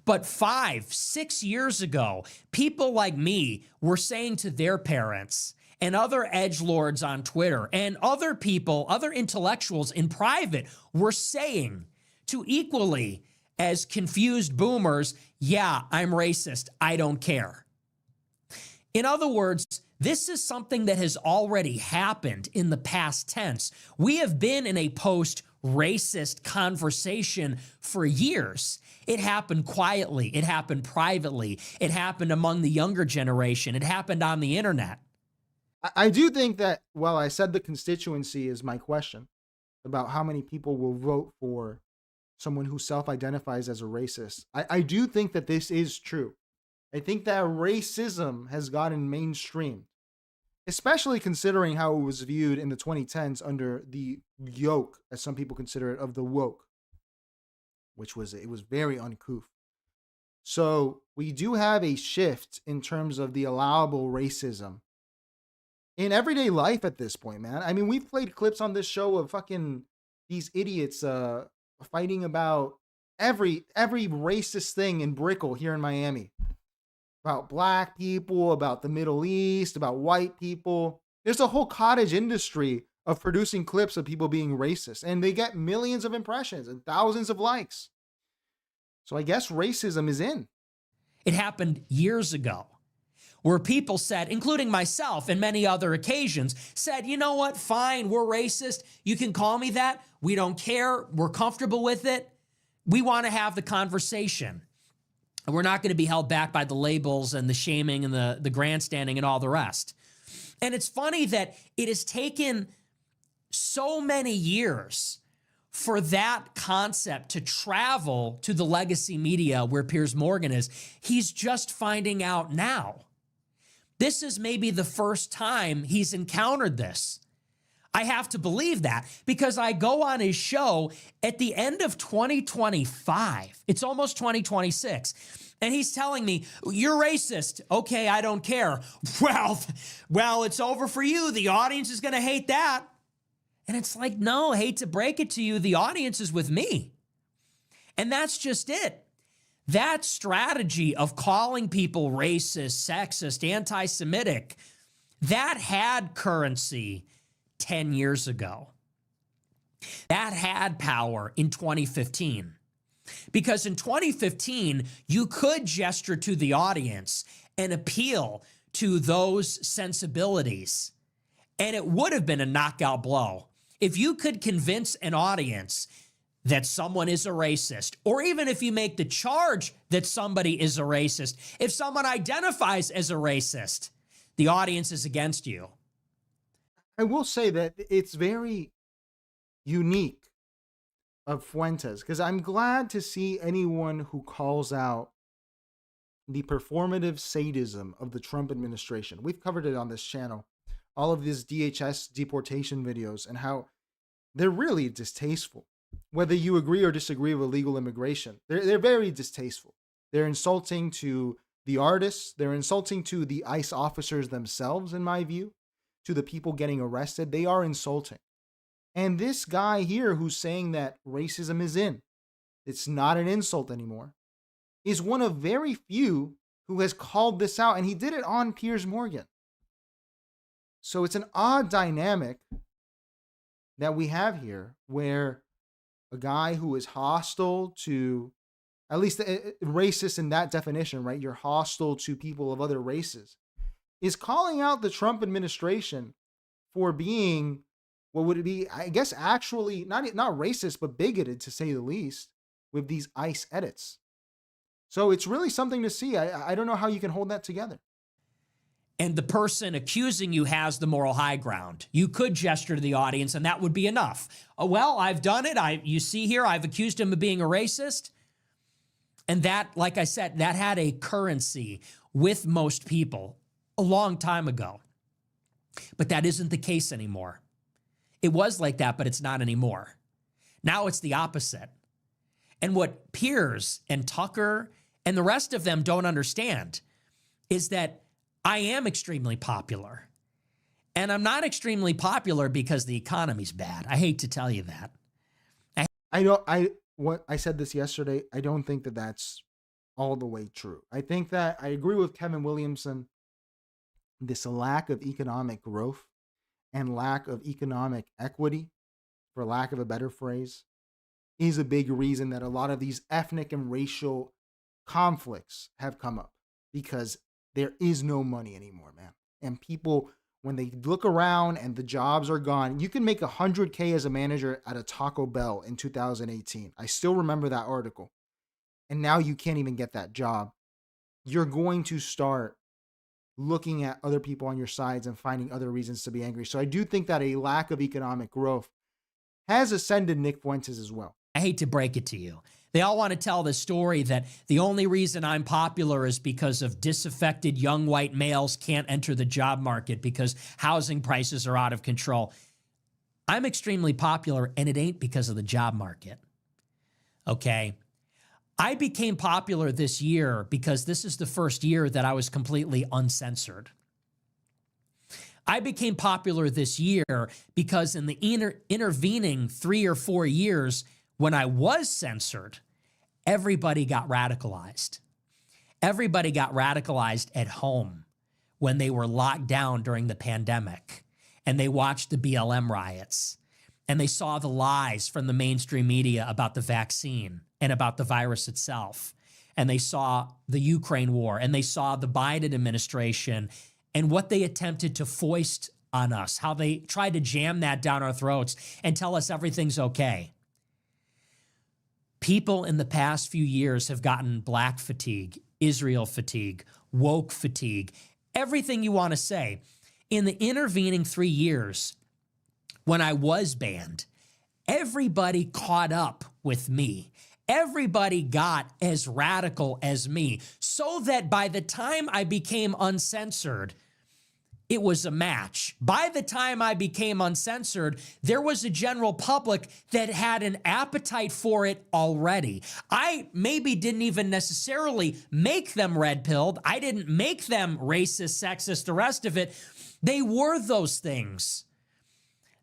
But 5, 6 years ago, people like me were saying to their parents and other edgelords on Twitter and other people, other intellectuals in private were saying to equally as confused boomers, yeah, I'm racist, I don't care. In other words, this is something that has already happened in the past tense. We have been in a post-racist conversation for years. It happened quietly. It happened privately. It happened among the younger generation. It happened on the internet. I do think that, while I said the constituency is my question about how many people will vote for someone who self-identifies as a racist, I do think that this is true. I think that racism has gotten mainstream, especially considering how it was viewed in the 2010s under the yoke, as some people consider it, of the woke, which was very uncouth. So we do have a shift in terms of the allowable racism in everyday life at this point, man. I mean, we've played clips on this show of fucking these idiots fighting about every racist thing in Brickell here in Miami. About black people, about the Middle East, about white people. There's a whole cottage industry of producing clips of people being racist, and they get millions of impressions and thousands of likes. So I guess racism is in. It happened years ago, where people said, including myself and many other occasions, said, you know what, fine, we're racist. You can call me that. We don't care. We're comfortable with it. We want to have the conversation. And we're not going to be held back by the labels and the shaming and the grandstanding and all the rest. And it's funny that it has taken so many years for that concept to travel to the legacy media where Piers Morgan is. He's just finding out now. This is maybe the first time he's encountered this. I have to believe that because I go on his show at the end of 2025. It's almost 2026. And he's telling me, you're racist. Okay, I don't care. Well, it's over for you. The audience is going to hate that. And it's like, no, hate to break it to you. The audience is with me. And that's just it. That strategy of calling people racist, sexist, anti-Semitic, that had currency 10 years ago. That had power in 2015. Because in 2015, you could gesture to the audience and appeal to those sensibilities. And it would have been a knockout blow. If you could convince an audience that someone is a racist, or even if you make the charge that somebody is a racist, if someone identifies as a racist, the audience is against you. I will say that it's very unique of Fuentes, because I'm glad to see anyone who calls out the performative sadism of the Trump administration. We've covered it on this channel. All of these DHS deportation videos and how they're really distasteful. Whether you agree or disagree with illegal immigration, they're very distasteful. They're insulting to the artists. They're insulting to the ICE officers themselves, in my view, to the people getting arrested. They are insulting. And this guy here who's saying that racism is in, it's not an insult anymore, is one of very few who has called this out, and he did it on Piers Morgan. So it's an odd dynamic that we have here where a guy who is hostile to at least racist in that definition, right? You're hostile to people of other races, is calling out the Trump administration for being, what would it be? I guess actually not racist, but bigoted to say the least, with these ICE edits. So it's really something to see. I don't know how you can hold that together. And the person accusing you has the moral high ground. You could gesture to the audience and that would be enough. Oh, well, I've done it. You see here, I've accused him of being a racist. And that, like I said, that had a currency with most people a long time ago. But that isn't the case anymore. It was like that, but it's not anymore. Now it's the opposite. And what Piers and Tucker and the rest of them don't understand is that I am extremely popular. And I'm not extremely popular because the economy's bad. I hate to tell you that. I said this yesterday. I don't think that that's all the way true. I think that I agree with Kevin Williamson. This lack of economic growth and lack of economic equity, for lack of a better phrase, is a big reason that a lot of these ethnic and racial conflicts have come up, because there is no money anymore, man. And people, when they look around and the jobs are gone, you can make $100K as a manager at a Taco Bell in 2018. I still remember that article. And now you can't even get that job. You're going to start looking at other people on your sides and finding other reasons to be angry. So I do think that a lack of economic growth has ascended Nick Fuentes as well. I hate to break it to you. They all want to tell the story that the only reason I'm popular is because of disaffected young white males can't enter the job market because housing prices are out of control. I'm extremely popular, and it ain't because of the job market. Okay? I became popular this year because this is the first year that I was completely uncensored. I became popular this year because in the intervening 3 or 4 years, when I was censored, everybody got radicalized. Everybody got radicalized at home when they were locked down during the pandemic, and they watched the BLM riots, and they saw the lies from the mainstream media about the vaccine and about the virus itself, and they saw the Ukraine war, and they saw the Biden administration and what they attempted to foist on us, how they tried to jam that down our throats and tell us everything's okay. People in the past few years have gotten black fatigue, Israel fatigue, woke fatigue, everything you want to say. In the intervening 3 years, when I was banned, everybody caught up with me. Everybody got as radical as me, so that by the time I became uncensored, it was a match. By the time I became uncensored, there was a general public that had an appetite for it already. I maybe didn't even necessarily make them red-pilled. I didn't make them racist, sexist, the rest of it. They were those things.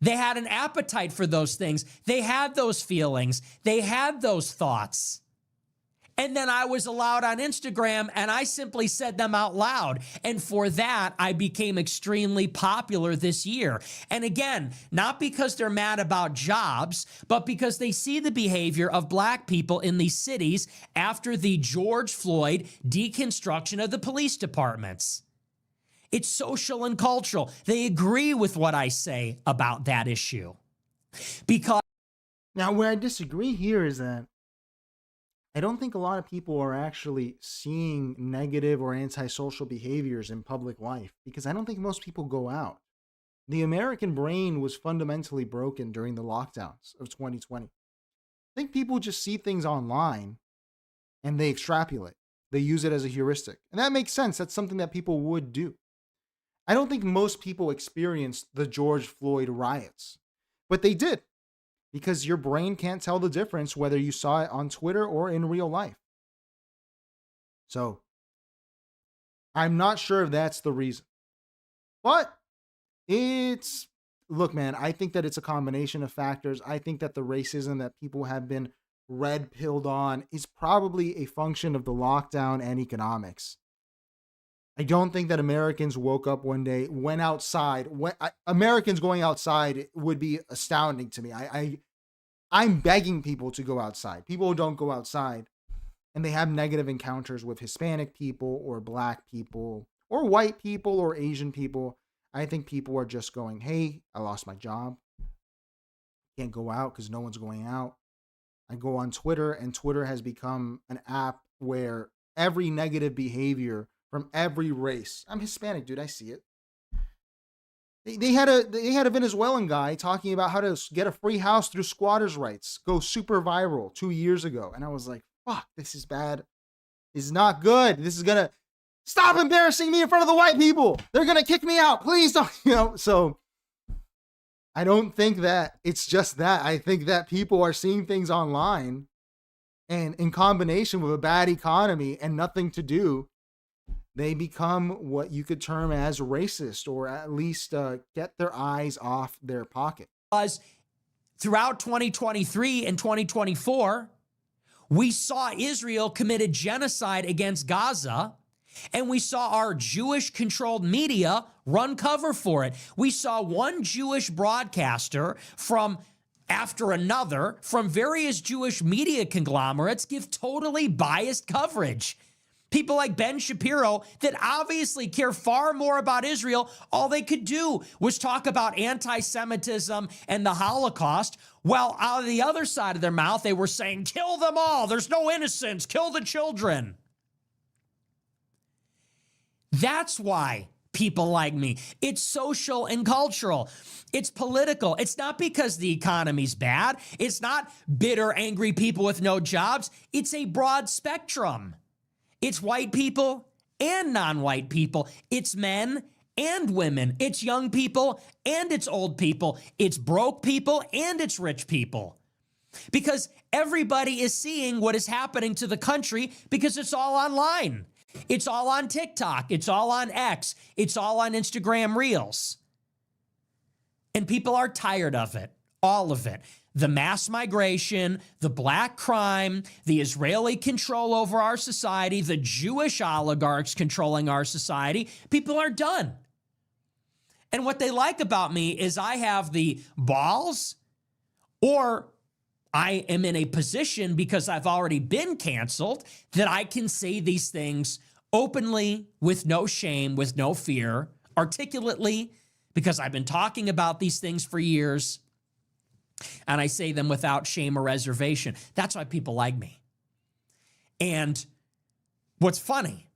They had an appetite for those things. They had those feelings. They had those thoughts. And then I was allowed on Instagram, and I simply said them out loud. And for that, I became extremely popular this year. And again, not because they're mad about jobs, but because they see the behavior of black people in these cities after the George Floyd deconstruction of the police departments. It's social and cultural. They agree with what I say about that issue. Because now, where I disagree here is that I don't think a lot of people are actually seeing negative or antisocial behaviors in public life, because I don't think most people go out. The American brain was fundamentally broken during the lockdowns of 2020. I think people just see things online and they extrapolate. They use it as a heuristic. And that makes sense. That's something that people would do. I don't think most people experienced the George Floyd riots, but they did. Because your brain can't tell the difference whether you saw it on Twitter or in real life. So, I'm not sure if that's the reason. But look, man, I think that it's a combination of factors. I think that the racism that people have been red-pilled on is probably a function of the lockdown and economics. I don't think that Americans woke up one day, went outside. Americans going outside would be astounding to me. I'm begging people to go outside. People who don't go outside and they have negative encounters with Hispanic people or Black people or white people or Asian people, I think people are just going, hey, I lost my job. Can't go out because no one's going out. I go on Twitter, and Twitter has become an app where every negative behavior from every race. I'm Hispanic, dude. I see it. They had a Venezuelan guy talking about how to get a free house through squatters' rights. Go super viral 2 years ago. And I was like, fuck, this is bad. This is not good. This is going to stop embarrassing me in front of the white people. They're going to kick me out. Please don't, So I don't think that it's just that. I think that people are seeing things online, and in combination with a bad economy and nothing to do, they become what you could term as racist, or at least get their eyes off their pocket. Throughout 2023 and 2024, we saw Israel committed genocide against Gaza, and we saw our Jewish-controlled media run cover for it. We saw one Jewish broadcaster after another from various Jewish media conglomerates give totally biased coverage. People like Ben Shapiro that obviously care far more about Israel, all they could do was talk about anti-Semitism and the Holocaust, while out of the other side of their mouth, they were saying, kill them all, there's no innocence, kill the children. That's why people like me. It's social and cultural. It's political. It's not because the economy's bad. It's not bitter, angry people with no jobs. It's a broad spectrum. It's white people and non-white people. It's men and women. It's young people and it's old people. It's broke people and it's rich people. Because everybody is seeing what is happening to the country because it's all online. It's all on TikTok. It's all on X. It's all on Instagram Reels. And people are tired of it. All of it. The mass migration, the black crime, the Israeli control over our society, the Jewish oligarchs controlling our society. People are done. And what they like about me is I have the balls, or I am in a position, because I've already been canceled, that I can say these things openly, with no shame, with no fear, articulately, because I've been talking about these things for years. And I say them without shame or reservation. That's why people like me. And what's funny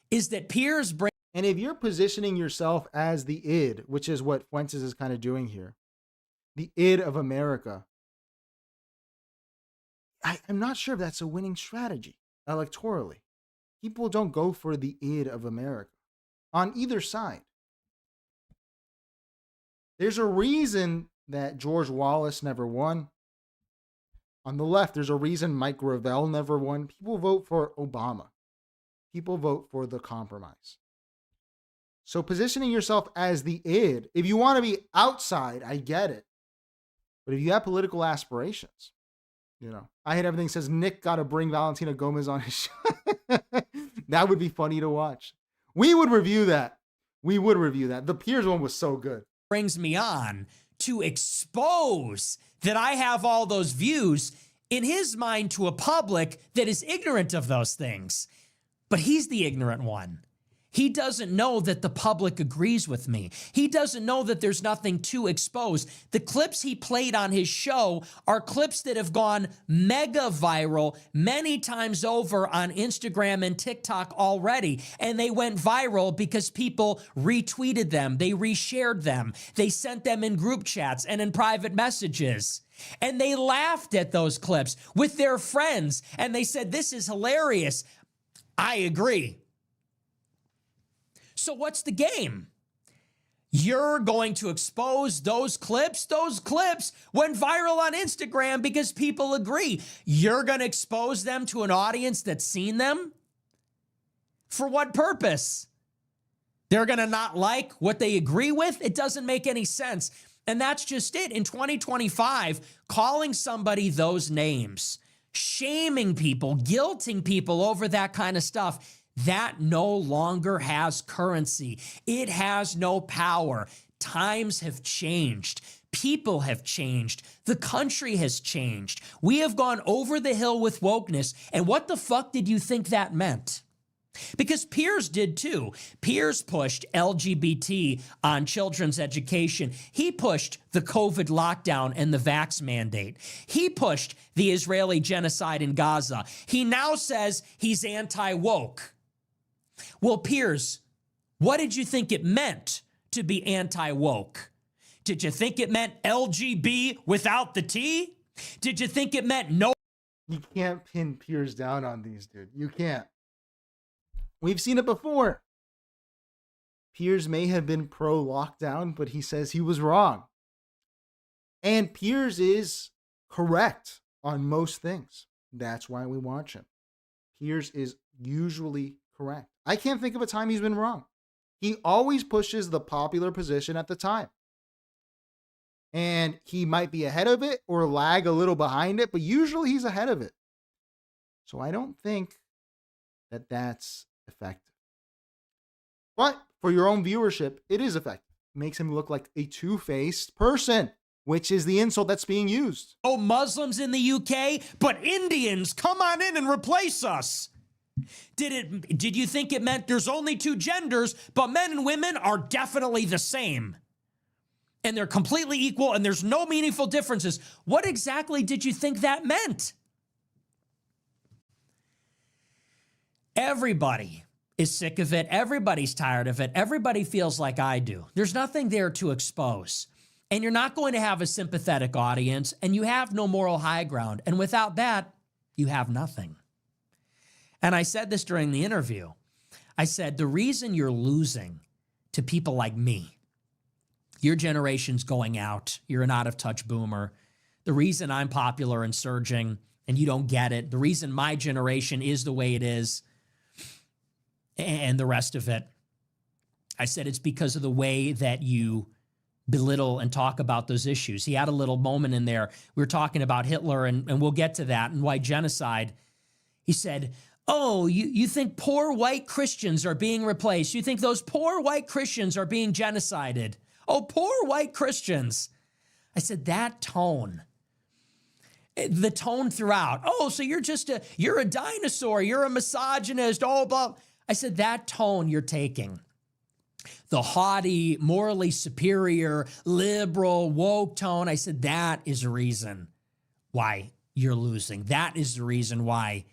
is that Piers... And if you're positioning yourself as the id, which is what Fuentes is kind of doing here, the id of America, I'm not sure if that's a winning strategy electorally. People don't go for the id of America on either side. There's a reason that George Wallace never won. On the left, there's a reason Mike Gravel never won. People vote for Obama. People vote for the compromise. So positioning yourself as the id, if you want to be outside, I get it. But if you have political aspirations, I hate everything says Nick got to bring Valentina Gomez on his show. That would be funny to watch. We would review that. The Piers one was so good. Brings me on to expose that I have all those views in his mind to a public that is ignorant of those things. But he's the ignorant one. He doesn't know that the public agrees with me. He doesn't know that there's nothing to expose. The clips he played on his show are clips that have gone mega viral many times over on Instagram and TikTok already. And they went viral because people retweeted them. They reshared them. They sent them in group chats and in private messages. And they laughed at those clips with their friends. And they said, this is hilarious. I agree. So what's the game? You're going to expose those clips? Those clips went viral on Instagram because people agree. You're going to expose them to an audience that's seen them? For what purpose? They're going to not like what they agree with? It doesn't make any sense. And that's just it. In 2025, calling somebody those names, shaming people, guilting people over that kind of stuff, that no longer has currency. It has no power. Times have changed. People have changed. The country has changed. We have gone over the hill with wokeness. And what the fuck did you think that meant? Because Piers did too. Piers pushed LGBT on children's education. He pushed the COVID lockdown and the vax mandate. He pushed the Israeli genocide in Gaza. He now says he's anti-woke. Well, Piers, what did you think it meant to be anti-woke? Did you think it meant LGB without the T? Did you think it meant no? You can't pin Piers down on these, dude. You can't. We've seen it before. Piers may have been pro-lockdown, but he says he was wrong. And Piers is correct on most things. That's why we watch him. Piers is usually correct. I can't think of a time he's been wrong. He always pushes the popular position at the time. And he might be ahead of it or lag a little behind it, but usually he's ahead of it. So I don't think that that's effective. But for your own viewership, it is effective. It makes him look like a two-faced person, which is the insult that's being used. Oh, Muslims in the UK, but Indians, come on in and replace us. Did you think it meant there's only two genders, but men and women are definitely the same? And they're completely equal and there's no meaningful differences. What exactly did you think that meant? Everybody is sick of it. Everybody's tired of it. Everybody feels like I do. There's nothing there to expose. And you're not going to have a sympathetic audience, and you have no moral high ground. And without that, you have nothing. And I said this during the interview. I said, the reason you're losing to people like me, your generation's going out, you're an out-of-touch boomer. The reason I'm popular and surging, and you don't get it, the reason my generation is the way it is, and the rest of it, I said it's because of the way that you belittle and talk about those issues. He had a little moment in there. We were talking about Hitler, and we'll get to that, and why genocide. He said, oh, you think poor white Christians are being replaced. You think those poor white Christians are being genocided. Oh, poor white Christians. I said, that tone, the tone throughout. Oh, so you're a dinosaur. You're a misogynist. Oh, blah. I said, that tone you're taking, the haughty, morally superior, liberal, woke tone. I said, that is the reason why you're losing. That is the reason why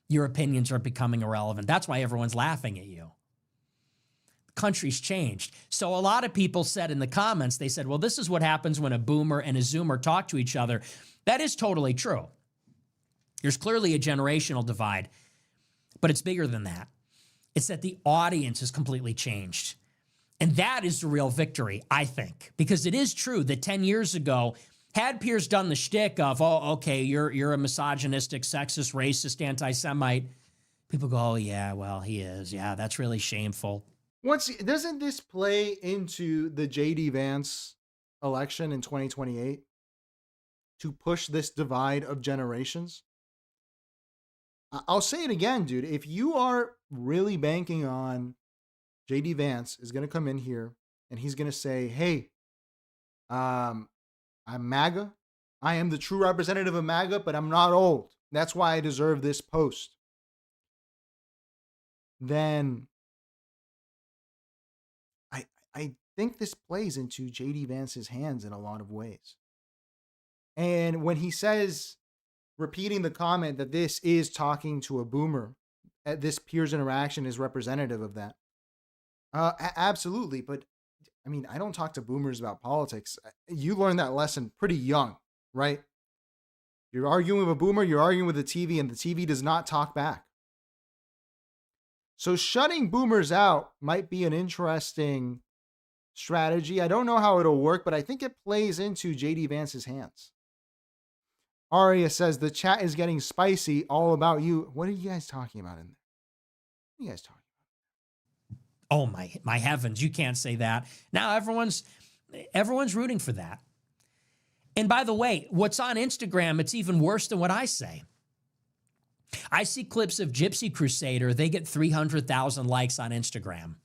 your opinions are becoming irrelevant. That's why everyone's laughing at you. The country's changed. So a lot of people said in the comments, they said, well, this is what happens when a boomer and a zoomer talk to each other. That is totally true. There's clearly a generational divide, but it's bigger than that. It's that the audience has completely changed. And that is the real victory, I think, because it is true that 10 years ago, had Piers done the shtick of, oh, okay, you're a misogynistic, sexist, racist, anti-Semite, people go, oh, yeah, well, he is. Yeah, that's really shameful. Doesn't this play into the J.D. Vance election in 2028 to push this divide of generations? I'll say it again, dude. If you are really banking on J.D. Vance is going to come in here and he's going to say, hey, I'm MAGA. I am the true representative of MAGA, but I'm not old. That's why I deserve this post. Then I think this plays into J.D. Vance's hands in a lot of ways. And when he says, repeating the comment that this is talking to a boomer, this Piers interaction is representative of that. Absolutely. But I mean, I don't talk to boomers about politics. You learn that lesson pretty young, right? You're arguing with a boomer, you're arguing with the TV, and the TV does not talk back. So shutting boomers out might be an interesting strategy. I don't know how it'll work, but I think it plays into J.D. Vance's hands. Aria says, the chat is getting spicy, all about you. What are you guys talking about in there? What are you guys talking about? Oh, my heavens, you can't say that. Now everyone's rooting for that. And by the way, what's on Instagram, it's even worse than what I say. I see clips of Gypsy Crusader. They get 300,000 likes on Instagram.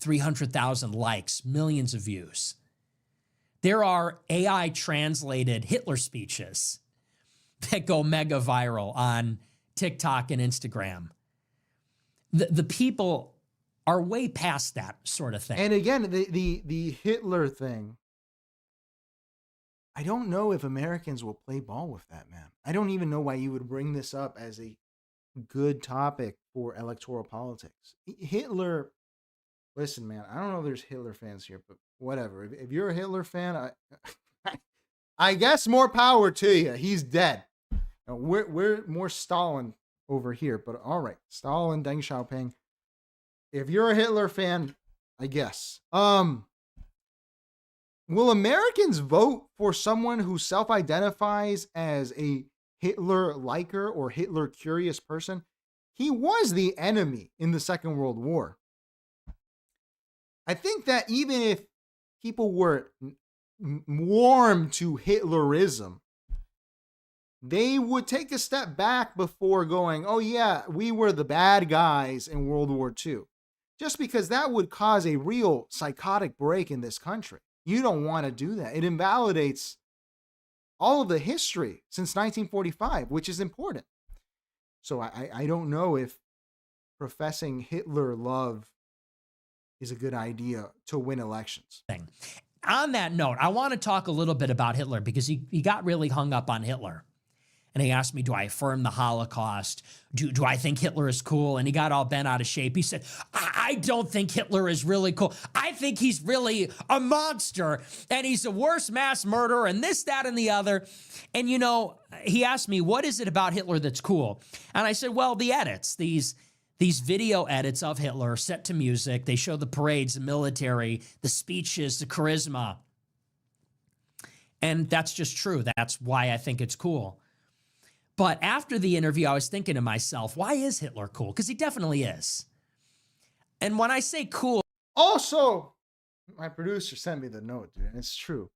300,000 likes, millions of views. There are AI translated Hitler speeches that go mega viral on TikTok and Instagram. The people are way past that sort of thing. And again, the Hitler thing, I don't know if Americans will play ball with that, man. I don't even know why you would bring this up as a good topic for electoral politics. Hitler, listen, man, I don't know if there's Hitler fans here, but whatever. If you're a Hitler fan, I guess more power to you. He's dead. Now, we're more Stalin over here, but all right. Stalin, Deng Xiaoping. If you're a Hitler fan, I guess. Will Americans vote for someone who self-identifies as a Hitler liker or Hitler curious person? He was the enemy in the Second World War. I think that even if people were warm to Hitlerism, they would take a step back before going, oh yeah, we were the bad guys in World War II. Just because that would cause a real psychotic break in this country. You don't want to do that. It invalidates all of the history since 1945, which is important. So I don't know if professing Hitler love is a good idea to win elections. On that note, I want to talk a little bit about Hitler because he got really hung up on Hitler. And he asked me, do I affirm the Holocaust? Do I think Hitler is cool? And he got all bent out of shape. He said, I don't think Hitler is really cool. I think he's really a monster. And he's the worst mass murderer and this, that, and the other. And, you know, he asked me, what is it about Hitler that's cool? And I said, well, the edits, these video edits of Hitler set to music. They show the parades, the military, the speeches, the charisma. And that's just true. That's why I think it's cool. But after the interview, I was thinking to myself, why is Hitler cool? Because he definitely is. And when I say cool... Also, my producer sent me the note, dude, and it's true.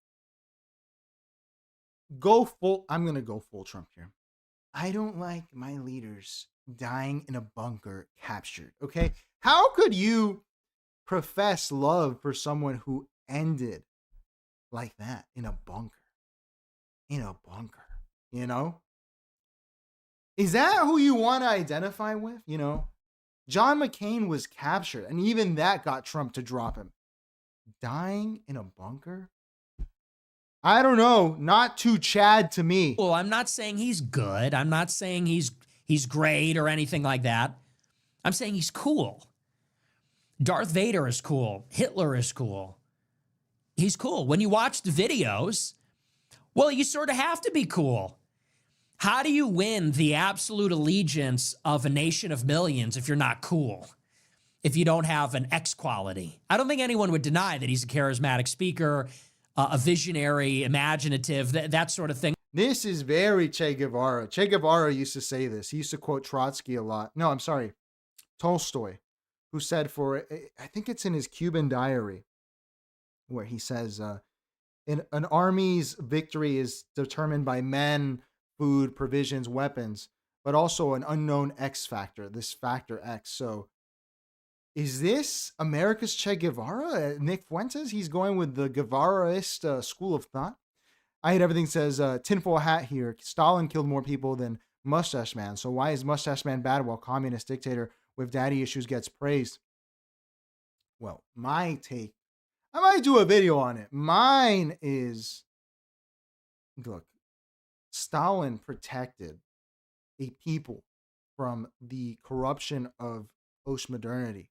I'm going to go full Trump here. I don't like my leaders dying in a bunker captured, okay? How could you profess love for someone who ended like that in a bunker? In a bunker, you know? Is that who you want to identify with? You know, John McCain was captured, and even that got Trump to drop him. Dying in a bunker? I don't know. Not too Chad to me. Well, I'm not saying he's good. I'm not saying he's great or anything like that. I'm saying he's cool. Darth Vader is cool. Hitler is cool. He's cool. When you watch the videos, well, you sort of have to be cool. How do you win the absolute allegiance of a nation of millions if you're not cool? If you don't have an X quality? I don't think anyone would deny that he's a charismatic speaker, a visionary, imaginative, that sort of thing. This is very Che Guevara. Che Guevara used to say this. He used to quote Trotsky a lot. No, I'm sorry. Tolstoy, who said I think it's in his Cuban diary, where he says, an army's victory is determined by men, food, provisions, weapons, but also an unknown X factor, this factor X. So is this America's Che Guevara? Nick Fuentes? He's going with the Guevaraist school of thought. I Hate Everything says, tinfoil hat here. Stalin killed more people than Mustache Man. So why is Mustache Man bad while communist dictator with daddy issues gets praised? Well, my take, I might do a video on it. Mine is, look, Stalin protected a people from the corruption of postmodernity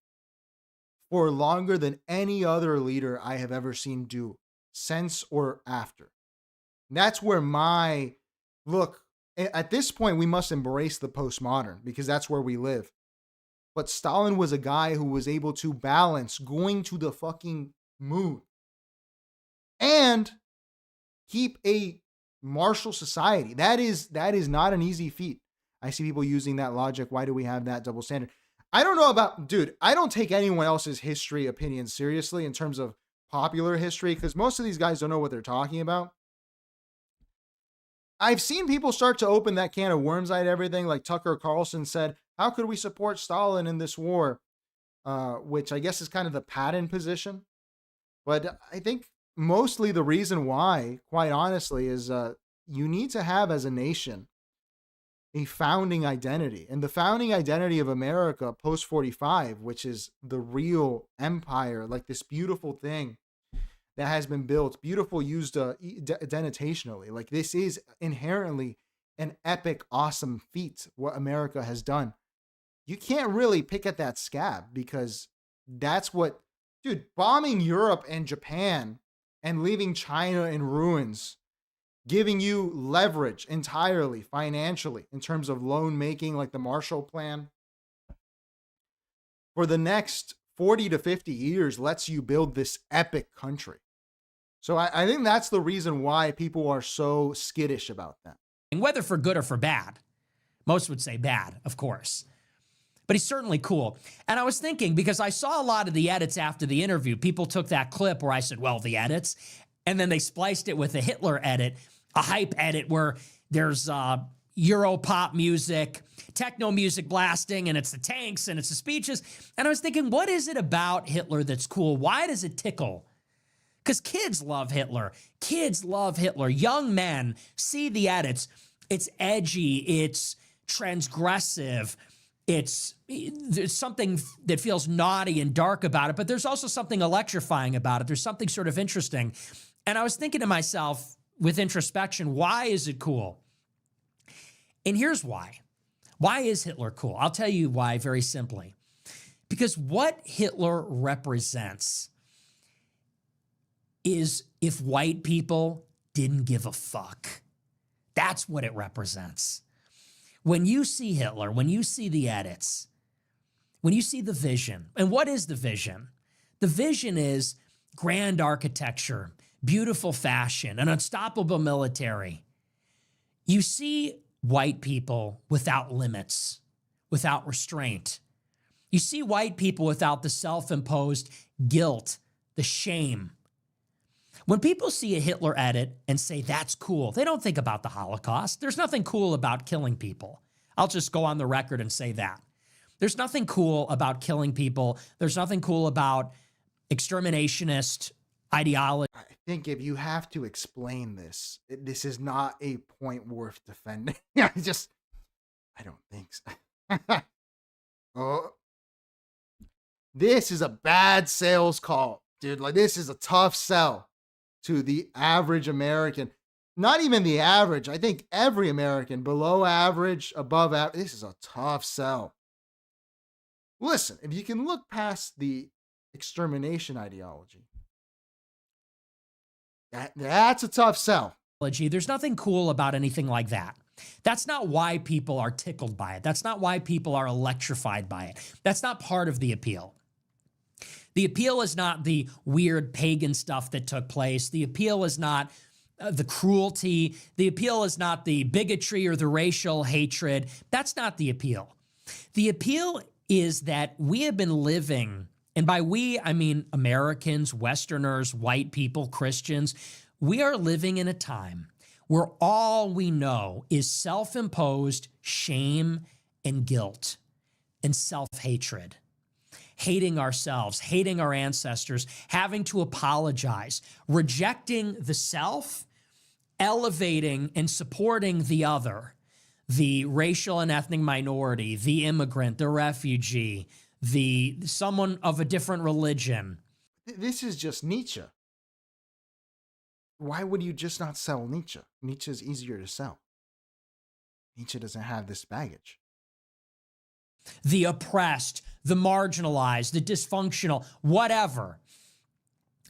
for longer than any other leader I have ever seen do, since or after. That's where look, at this point, we must embrace the postmodern because that's where we live. But Stalin was a guy who was able to balance going to the fucking moon and keep a martial society. That is not an easy feat. I see people using that logic. Why do we have that double standard? I don't know about, dude, I don't take anyone else's history opinions seriously in terms of popular history because most of these guys don't know what they're talking about. I've seen people start to open that can of worms at everything. Like Tucker Carlson said, how could we support Stalin in this war? Which I guess is kind of the Patton position. But I think mostly the reason why, quite honestly, is you need to have as a nation a founding identity. And the founding identity of America post 45, which is the real empire, like this beautiful thing that has been built, beautiful used denotationally. Like this is inherently an epic, awesome feat, what America has done. You can't really pick at that scab because that's what, dude, bombing Europe and Japan and leaving China in ruins, giving you leverage entirely financially in terms of loan making, like the Marshall Plan, for the next 40 to 50 years lets you build this epic country. So I think that's the reason why people are so skittish about that. And whether for good or for bad, most would say bad, of course. But he's certainly cool. And I was thinking, because I saw a lot of the edits after the interview, people took that clip where I said, well, the edits, and then they spliced it with a Hitler edit, a hype edit where there's Euro pop music, techno music blasting, and it's the tanks and it's the speeches. And I was thinking, what is it about Hitler that's cool? Why does it tickle? Because kids love Hitler. Kids love Hitler. Young men see the edits. It's edgy. It's transgressive. There's something that feels naughty and dark about it, but there's also something electrifying about it. There's something sort of interesting. And I was thinking to myself with introspection, why is it cool? And here's why. Why is Hitler cool? I'll tell you why very simply. Because what Hitler represents is if white people didn't give a fuck. That's what it represents. When you see Hitler, when you see the edits, when you see the vision, and what is the vision? The vision is grand architecture, beautiful fashion, an unstoppable military. You see white people without limits, without restraint. You see white people without the self-imposed guilt, the shame. When people see a Hitler edit and say, that's cool, they don't think about the Holocaust. There's nothing cool about killing people. I'll just go on the record and say that. There's nothing cool about killing people. There's nothing cool about exterminationist ideology. I think if you have to explain this, this is not a point worth defending. I don't think so. Oh, this is a bad sales call, dude. Like, this is a tough sell to the average American. Not even the average. I think every American, below average, above average, this is a tough sell. Listen, if you can look past the extermination ideology, that's a tough sell. There's nothing cool about anything like that. That's not why people are tickled by it. That's not why people are electrified by it. That's not part of the appeal. The appeal is not the weird pagan stuff that took place. The appeal is not the cruelty. The appeal is not the bigotry or the racial hatred. That's not the appeal. The appeal is that we have been living, and by we, I mean Americans, Westerners, white people, Christians, we are living in a time where all we know is self-imposed shame and guilt and self-hatred. Hating ourselves, hating our ancestors, having to apologize, rejecting the self, elevating and supporting the other, the racial and ethnic minority, the immigrant, the refugee, the someone of a different religion. This is just Nietzsche. Why would you just not sell Nietzsche? Nietzsche is easier to sell. Nietzsche doesn't have this baggage. The oppressed, the marginalized, the dysfunctional, whatever.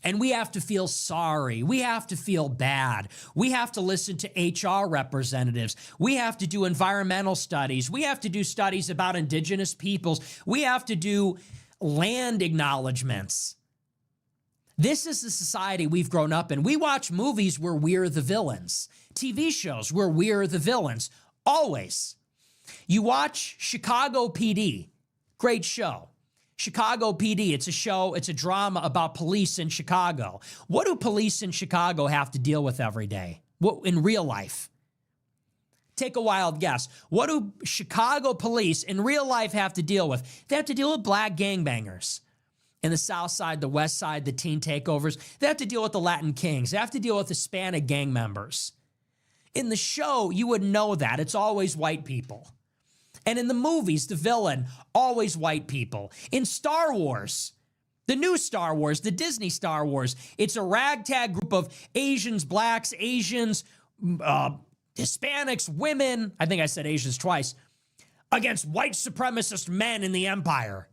And we have to feel sorry. We have to feel bad. We have to listen to HR representatives. We have to do environmental studies. We have to do studies about indigenous peoples. We have to do land acknowledgments. This is the society we've grown up in. We watch movies where we're the villains, TV shows where we're the villains, always. You watch Chicago PD, great show. Chicago PD, it's a show, it's a drama about police in Chicago. What do police in Chicago have to deal with every day? What in real life? Take a wild guess. What do Chicago police in real life have to deal with? They have to deal with black gangbangers. in the South Side, the West Side, the teen takeovers. They have to deal with the Latin Kings. They have to deal with Hispanic gang members. In the show, you would know that. It's always white people. And in the movies, the villain, always white people. In Star Wars, the new Star Wars, the Disney Star Wars, it's a ragtag group of Asians, blacks, Asians, Hispanics, women, I think I said Asians twice, against white supremacist men in the empire.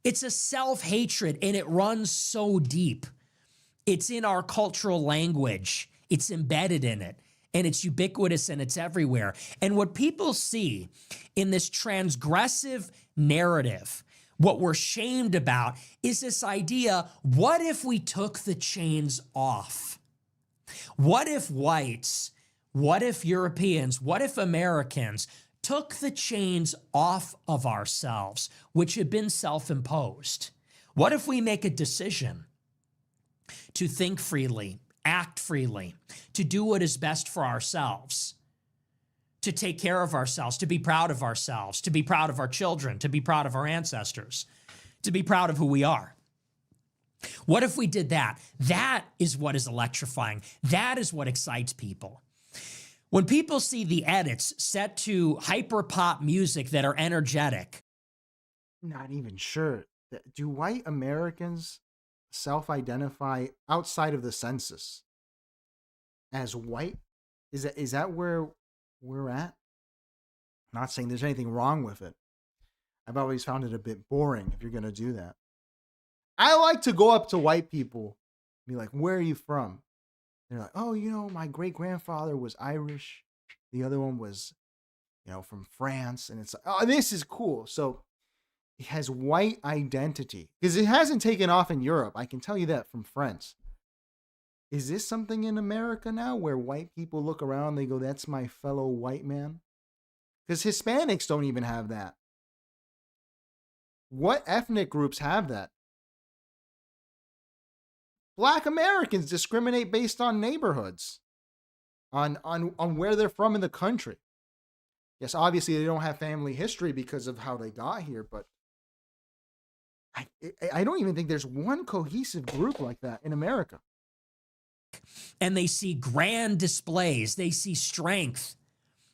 It's a self-hatred, and it runs so deep. It's in our cultural language. It's embedded in it, and it's ubiquitous, and it's everywhere. And what people see in this transgressive narrative, what we're shamed about, is this idea, what if we took the chains off? What if whites, what if Europeans, what if Americans took the chains off of ourselves, which had been self-imposed? What if we make a decision to think freely, act freely, to do what is best for ourselves, to take care of ourselves, to be proud of ourselves, to be proud of our children, to be proud of our ancestors, to be proud of who we are? What if we did that? That is what is electrifying. That is what excites people. When people see the edits set to hyper pop music that are energetic. Not even sure. Do white Americans self-identify outside of the census as white? Is that where we're at? I'm not saying there's anything wrong with it. I've always found it a bit boring if you're going to do that. I like to go up to white people and be like, where are you from? They're like, oh, my great-grandfather was Irish. The other one was, from France. And it's like, oh, this is cool. So it has white identity because it hasn't taken off in Europe. I can tell you that from friends. Is this something in America now where white people look around, they go, that's my fellow white man? Because Hispanics don't even have that. What ethnic groups have that? Black Americans discriminate based on neighborhoods, on where they're from in the country. Yes, obviously they don't have family history because of how they got here, but I don't even think there's one cohesive group like that in America. And they see grand displays. They see strength.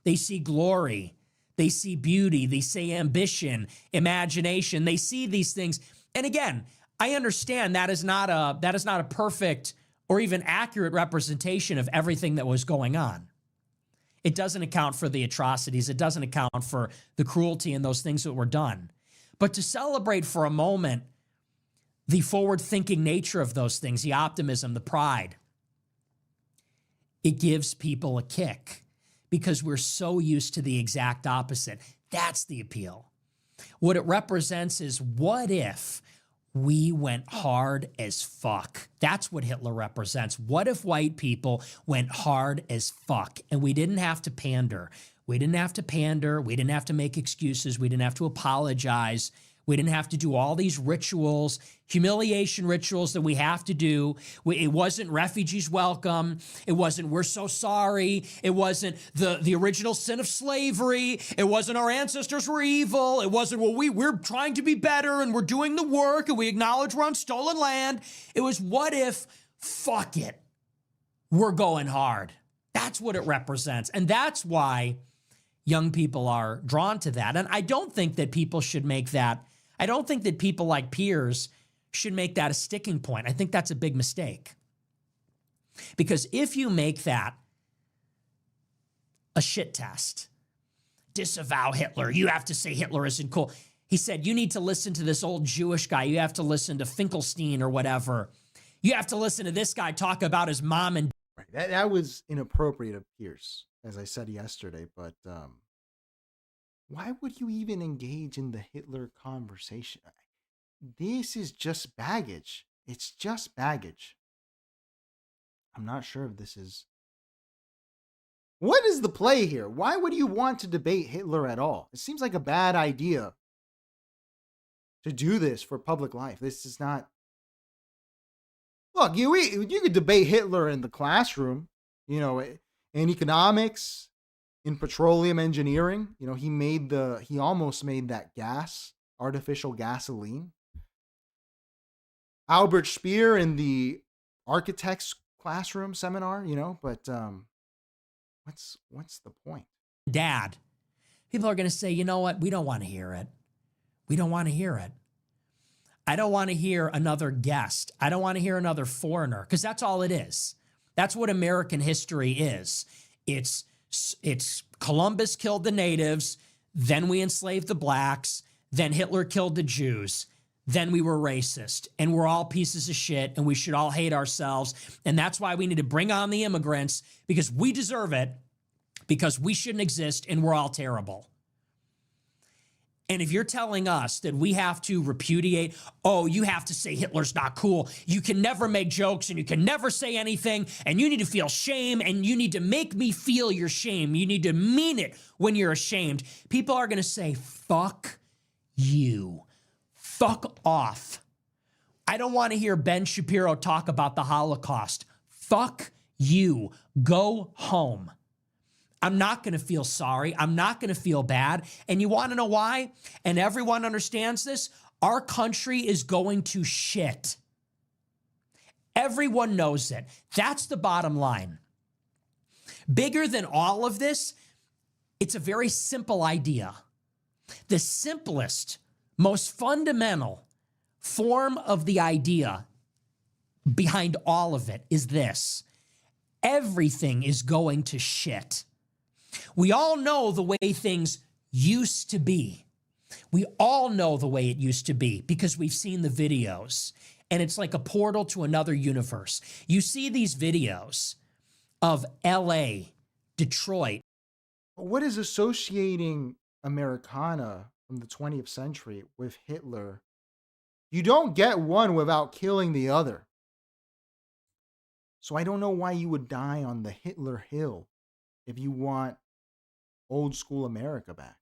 They see glory. They see beauty. They see ambition, imagination. They see these things. And again, I understand that is not a perfect or even accurate representation of everything that was going on. It doesn't account for the atrocities. It doesn't account for the cruelty and those things that were done. But to celebrate for a moment the forward-thinking nature of those things, the optimism, the pride, it gives people a kick because we're so used to the exact opposite. That's the appeal. What it represents is, what if we went hard as fuck? That's what Hitler represents. What if white people went hard as fuck and we didn't have to pander? We didn't have to pander. We didn't have to make excuses. We didn't have to apologize. We didn't have to do all these rituals, humiliation rituals that we have to do. It wasn't refugees welcome. It wasn't we're so sorry. It wasn't the original sin of slavery. It wasn't our ancestors were evil. It wasn't, well, we're trying to be better and we're doing the work and we acknowledge we're on stolen land. It was, what if, fuck it, we're going hard. That's what it represents. And that's why young people are drawn to that. And I don't think that people should make that, I don't think that people like Piers should make that a sticking point. I think that's a big mistake. Because if you make that a shit test, disavow Hitler, you have to say Hitler isn't cool. He said, you need to listen to this old Jewish guy. You have to listen to Finkelstein or whatever. You have to listen to this guy talk about his mom and right. That was inappropriate of Piers, as I said yesterday, but why would you even engage in the Hitler conversation? This is just baggage. It's just baggage. I'm not sure if this is... What is the play here? Why would you want to debate Hitler at all? It seems like a bad idea to do this for public life. This is not... Look, you could debate Hitler in the classroom, in economics, in petroleum engineering. He almost made that gas, artificial gasoline. Albert Speer in the architect's classroom seminar, but what's the point? Dad. People are going to say, you know what? We don't want to hear it. We don't want to hear it. I don't want to hear another guest. I don't want to hear another foreigner, because that's all it is. That's what American history is. It's Columbus killed the natives, then we enslaved the blacks, then Hitler killed the Jews, then we were racist, and we're all pieces of shit, and we should all hate ourselves. And that's why we need to bring on the immigrants, because we deserve it, because we shouldn't exist, and we're all terrible. And if you're telling us that we have to repudiate, oh, you have to say Hitler's not cool, you can never make jokes and you can never say anything, and you need to feel shame, and you need to make me feel your shame, you need to mean it when you're ashamed, people are going to say, fuck you. Fuck off. I don't want to hear Ben Shapiro talk about the Holocaust. Fuck you. Go home. I'm not going to feel sorry. I'm not going to feel bad. And you want to know why? And everyone understands this. Our country is going to shit. Everyone knows it. That's the bottom line. Bigger than all of this, it's a very simple idea. The simplest, most fundamental form of the idea behind all of it is this. Everything is going to shit. We all know the way things used to be. We all know the way it used to be because we've seen the videos, and it's like a portal to another universe. You see these videos of LA, Detroit. What is associating Americana from the 20th century with Hitler? You don't get one without killing the other. So I don't know why you would die on the Hitler Hill if you want old school America back.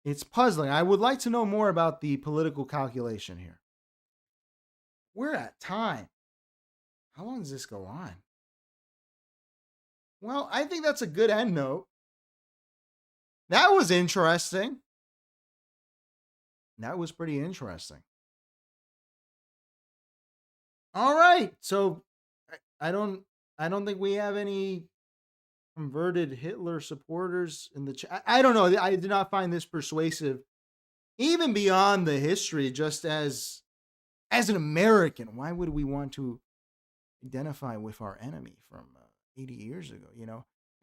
It's puzzling. I would like to know more about the political calculation here. We're at time. How long does this go on? Well, I think that's a good end note. That was interesting. That was pretty interesting. All right. So I don't think we have any converted Hitler supporters in the chat. I don't know. I did not find this persuasive, even beyond the history. Just as an American, why would we want to identify with our enemy from 80 years ago?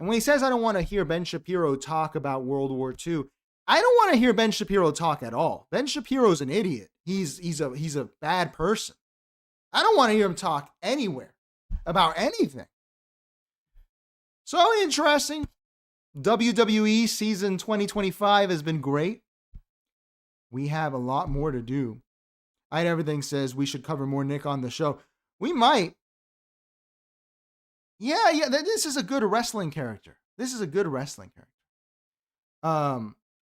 And when he says, "I don't want to hear Ben Shapiro talk about World War II," I don't want to hear Ben Shapiro talk at all. Ben Shapiro's an idiot. He's a bad person. I don't want to hear him talk anywhere about anything. So interesting. WWE season 2025 has been great. We have a lot more to do. Everything says we should cover more Nick on the show. We might. Yeah. This is a good wrestling character.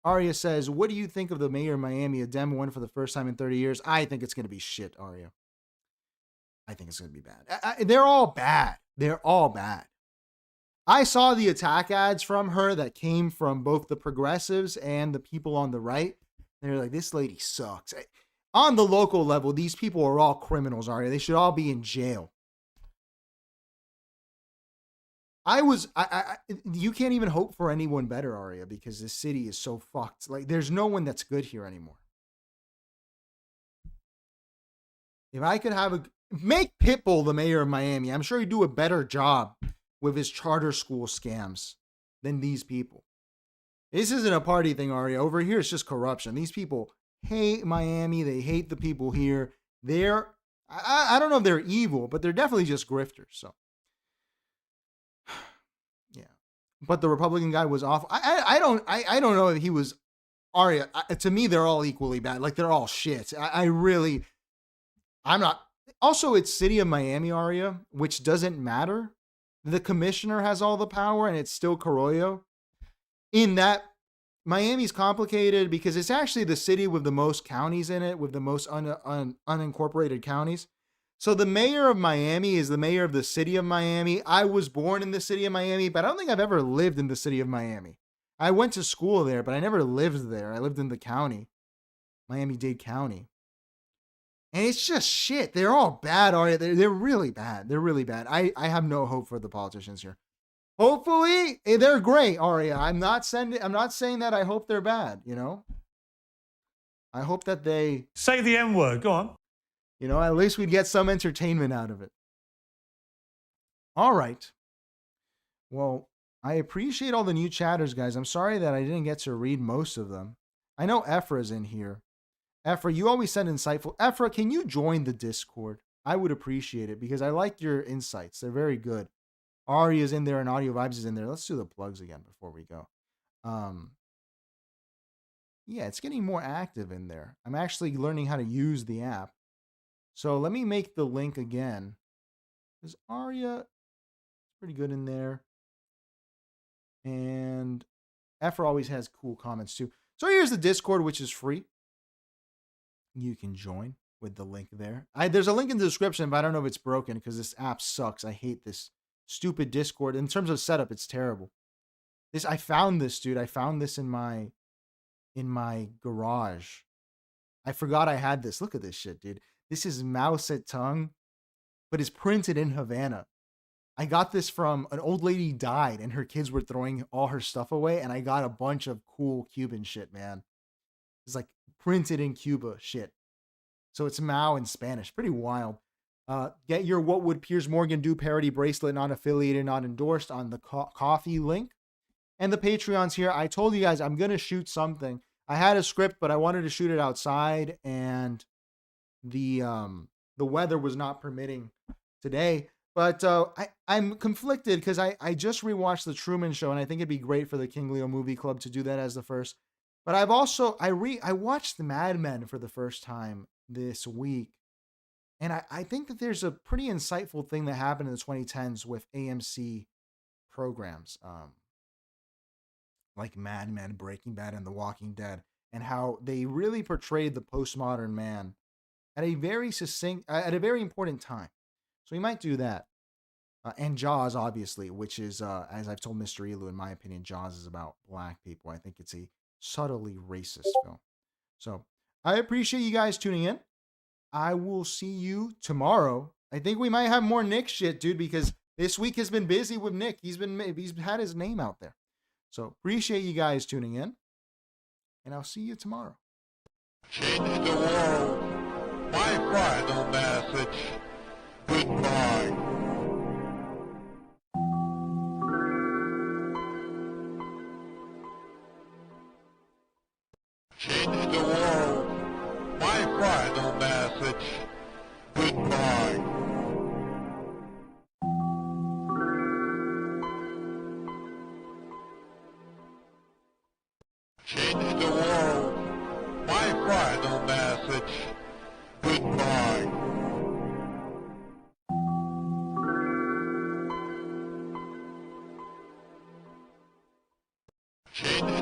Arya says, what do you think of the mayor of Miami? A Dem won for the first time in 30 years. I think it's going to be shit, Arya. I think it's going to be bad. They're all bad. I saw the attack ads from her that came from both the progressives and the people on the right. They're like, this lady sucks. On the local level, these people are all criminals, Arya. They should all be in jail. You can't even hope for anyone better, Arya, because this city is so fucked. Like, there's no one that's good here anymore. If I could make Pitbull the mayor of Miami, I'm sure he'd do a better job with his charter school scams than these people. This isn't a party thing, Arya. Over here, it's just corruption. These people hate Miami. They hate the people here. I don't know if they're evil, but they're definitely just grifters. So, yeah. But the Republican guy was awful. I don't know if he was Arya. To me, they're all equally bad. Like, they're all shit. I'm not. Also, it's City of Miami, Arya, which doesn't matter. The commissioner has all the power, and it's still Carollo. In that, Miami's complicated because it's actually the city with the most counties in it, with the most unincorporated counties. So the mayor of Miami is the mayor of the city of Miami. I was born in the city of Miami, but I don't think I've ever lived in the city of Miami. I went to school there, but I never lived there. I lived in the county, Miami-Dade County. And it's just shit. They're all bad, Arya. They're really bad. They're really bad. I have no hope for the politicians here. Hopefully, they're great, Arya. I'm not saying that I hope they're bad, you know? I hope that they... Say the M word. Go on. You know, at least we'd get some entertainment out of it. All right. Well, I appreciate all the new chatters, guys. I'm sorry that I didn't get to read most of them. I know Ephra's in here. Ephra, you always send insightful. Ephra, can you join the Discord? I would appreciate it because I like your insights. They're very good. Arya's in there and Audio Vibes is in there. Let's do the plugs again before we go. Yeah, it's getting more active in there. I'm actually learning how to use the app. So let me make the link again. Because Arya is pretty good in there. And Ephra always has cool comments too. So here's the Discord, which is free. You can join with the link there. There's a link in the description, but I don't know if it's broken because this app sucks. I hate this stupid Discord. In terms of setup, it's terrible. I found this, dude. I found this in my garage. I forgot I had this. Look at this shit, dude. This is Mao Zedong, but it's printed in Havana. I got this from an old lady died and her kids were throwing all her stuff away, and I got a bunch of cool Cuban shit, man. It's like printed in Cuba shit. So it's Mao in Spanish. Pretty wild. Get your What Would Piers Morgan Do parody bracelet, not affiliated, not endorsed, on the coffee link. And the Patreon's here. I told you guys I'm going to shoot something. I had a script, but I wanted to shoot it outside, and the weather was not permitting today. But I'm conflicted because I just rewatched The Truman Show, and I think it'd be great for the King Leo Movie Club to do that as the first. But I've also, I watched the Mad Men for the first time this week. And I think that there's a pretty insightful thing that happened in the 2010s with AMC programs. Like Mad Men, Breaking Bad, and The Walking Dead. And how they really portrayed the postmodern man at a very important time. So we might do that. And Jaws, obviously, which is, as I've told Mr. Elu, in my opinion, Jaws is about black people. I think it's a subtly racist film. So I appreciate you guys tuning in. I will see you tomorrow. I think we might have more Nick shit, dude, because this week has been busy with Nick. He's had his name out there. So appreciate you guys tuning in. And I'll see you tomorrow. Change the world. My final message. Goodbye. Change the world. My final message. Goodbye. Change the world. My final message. Goodbye. Change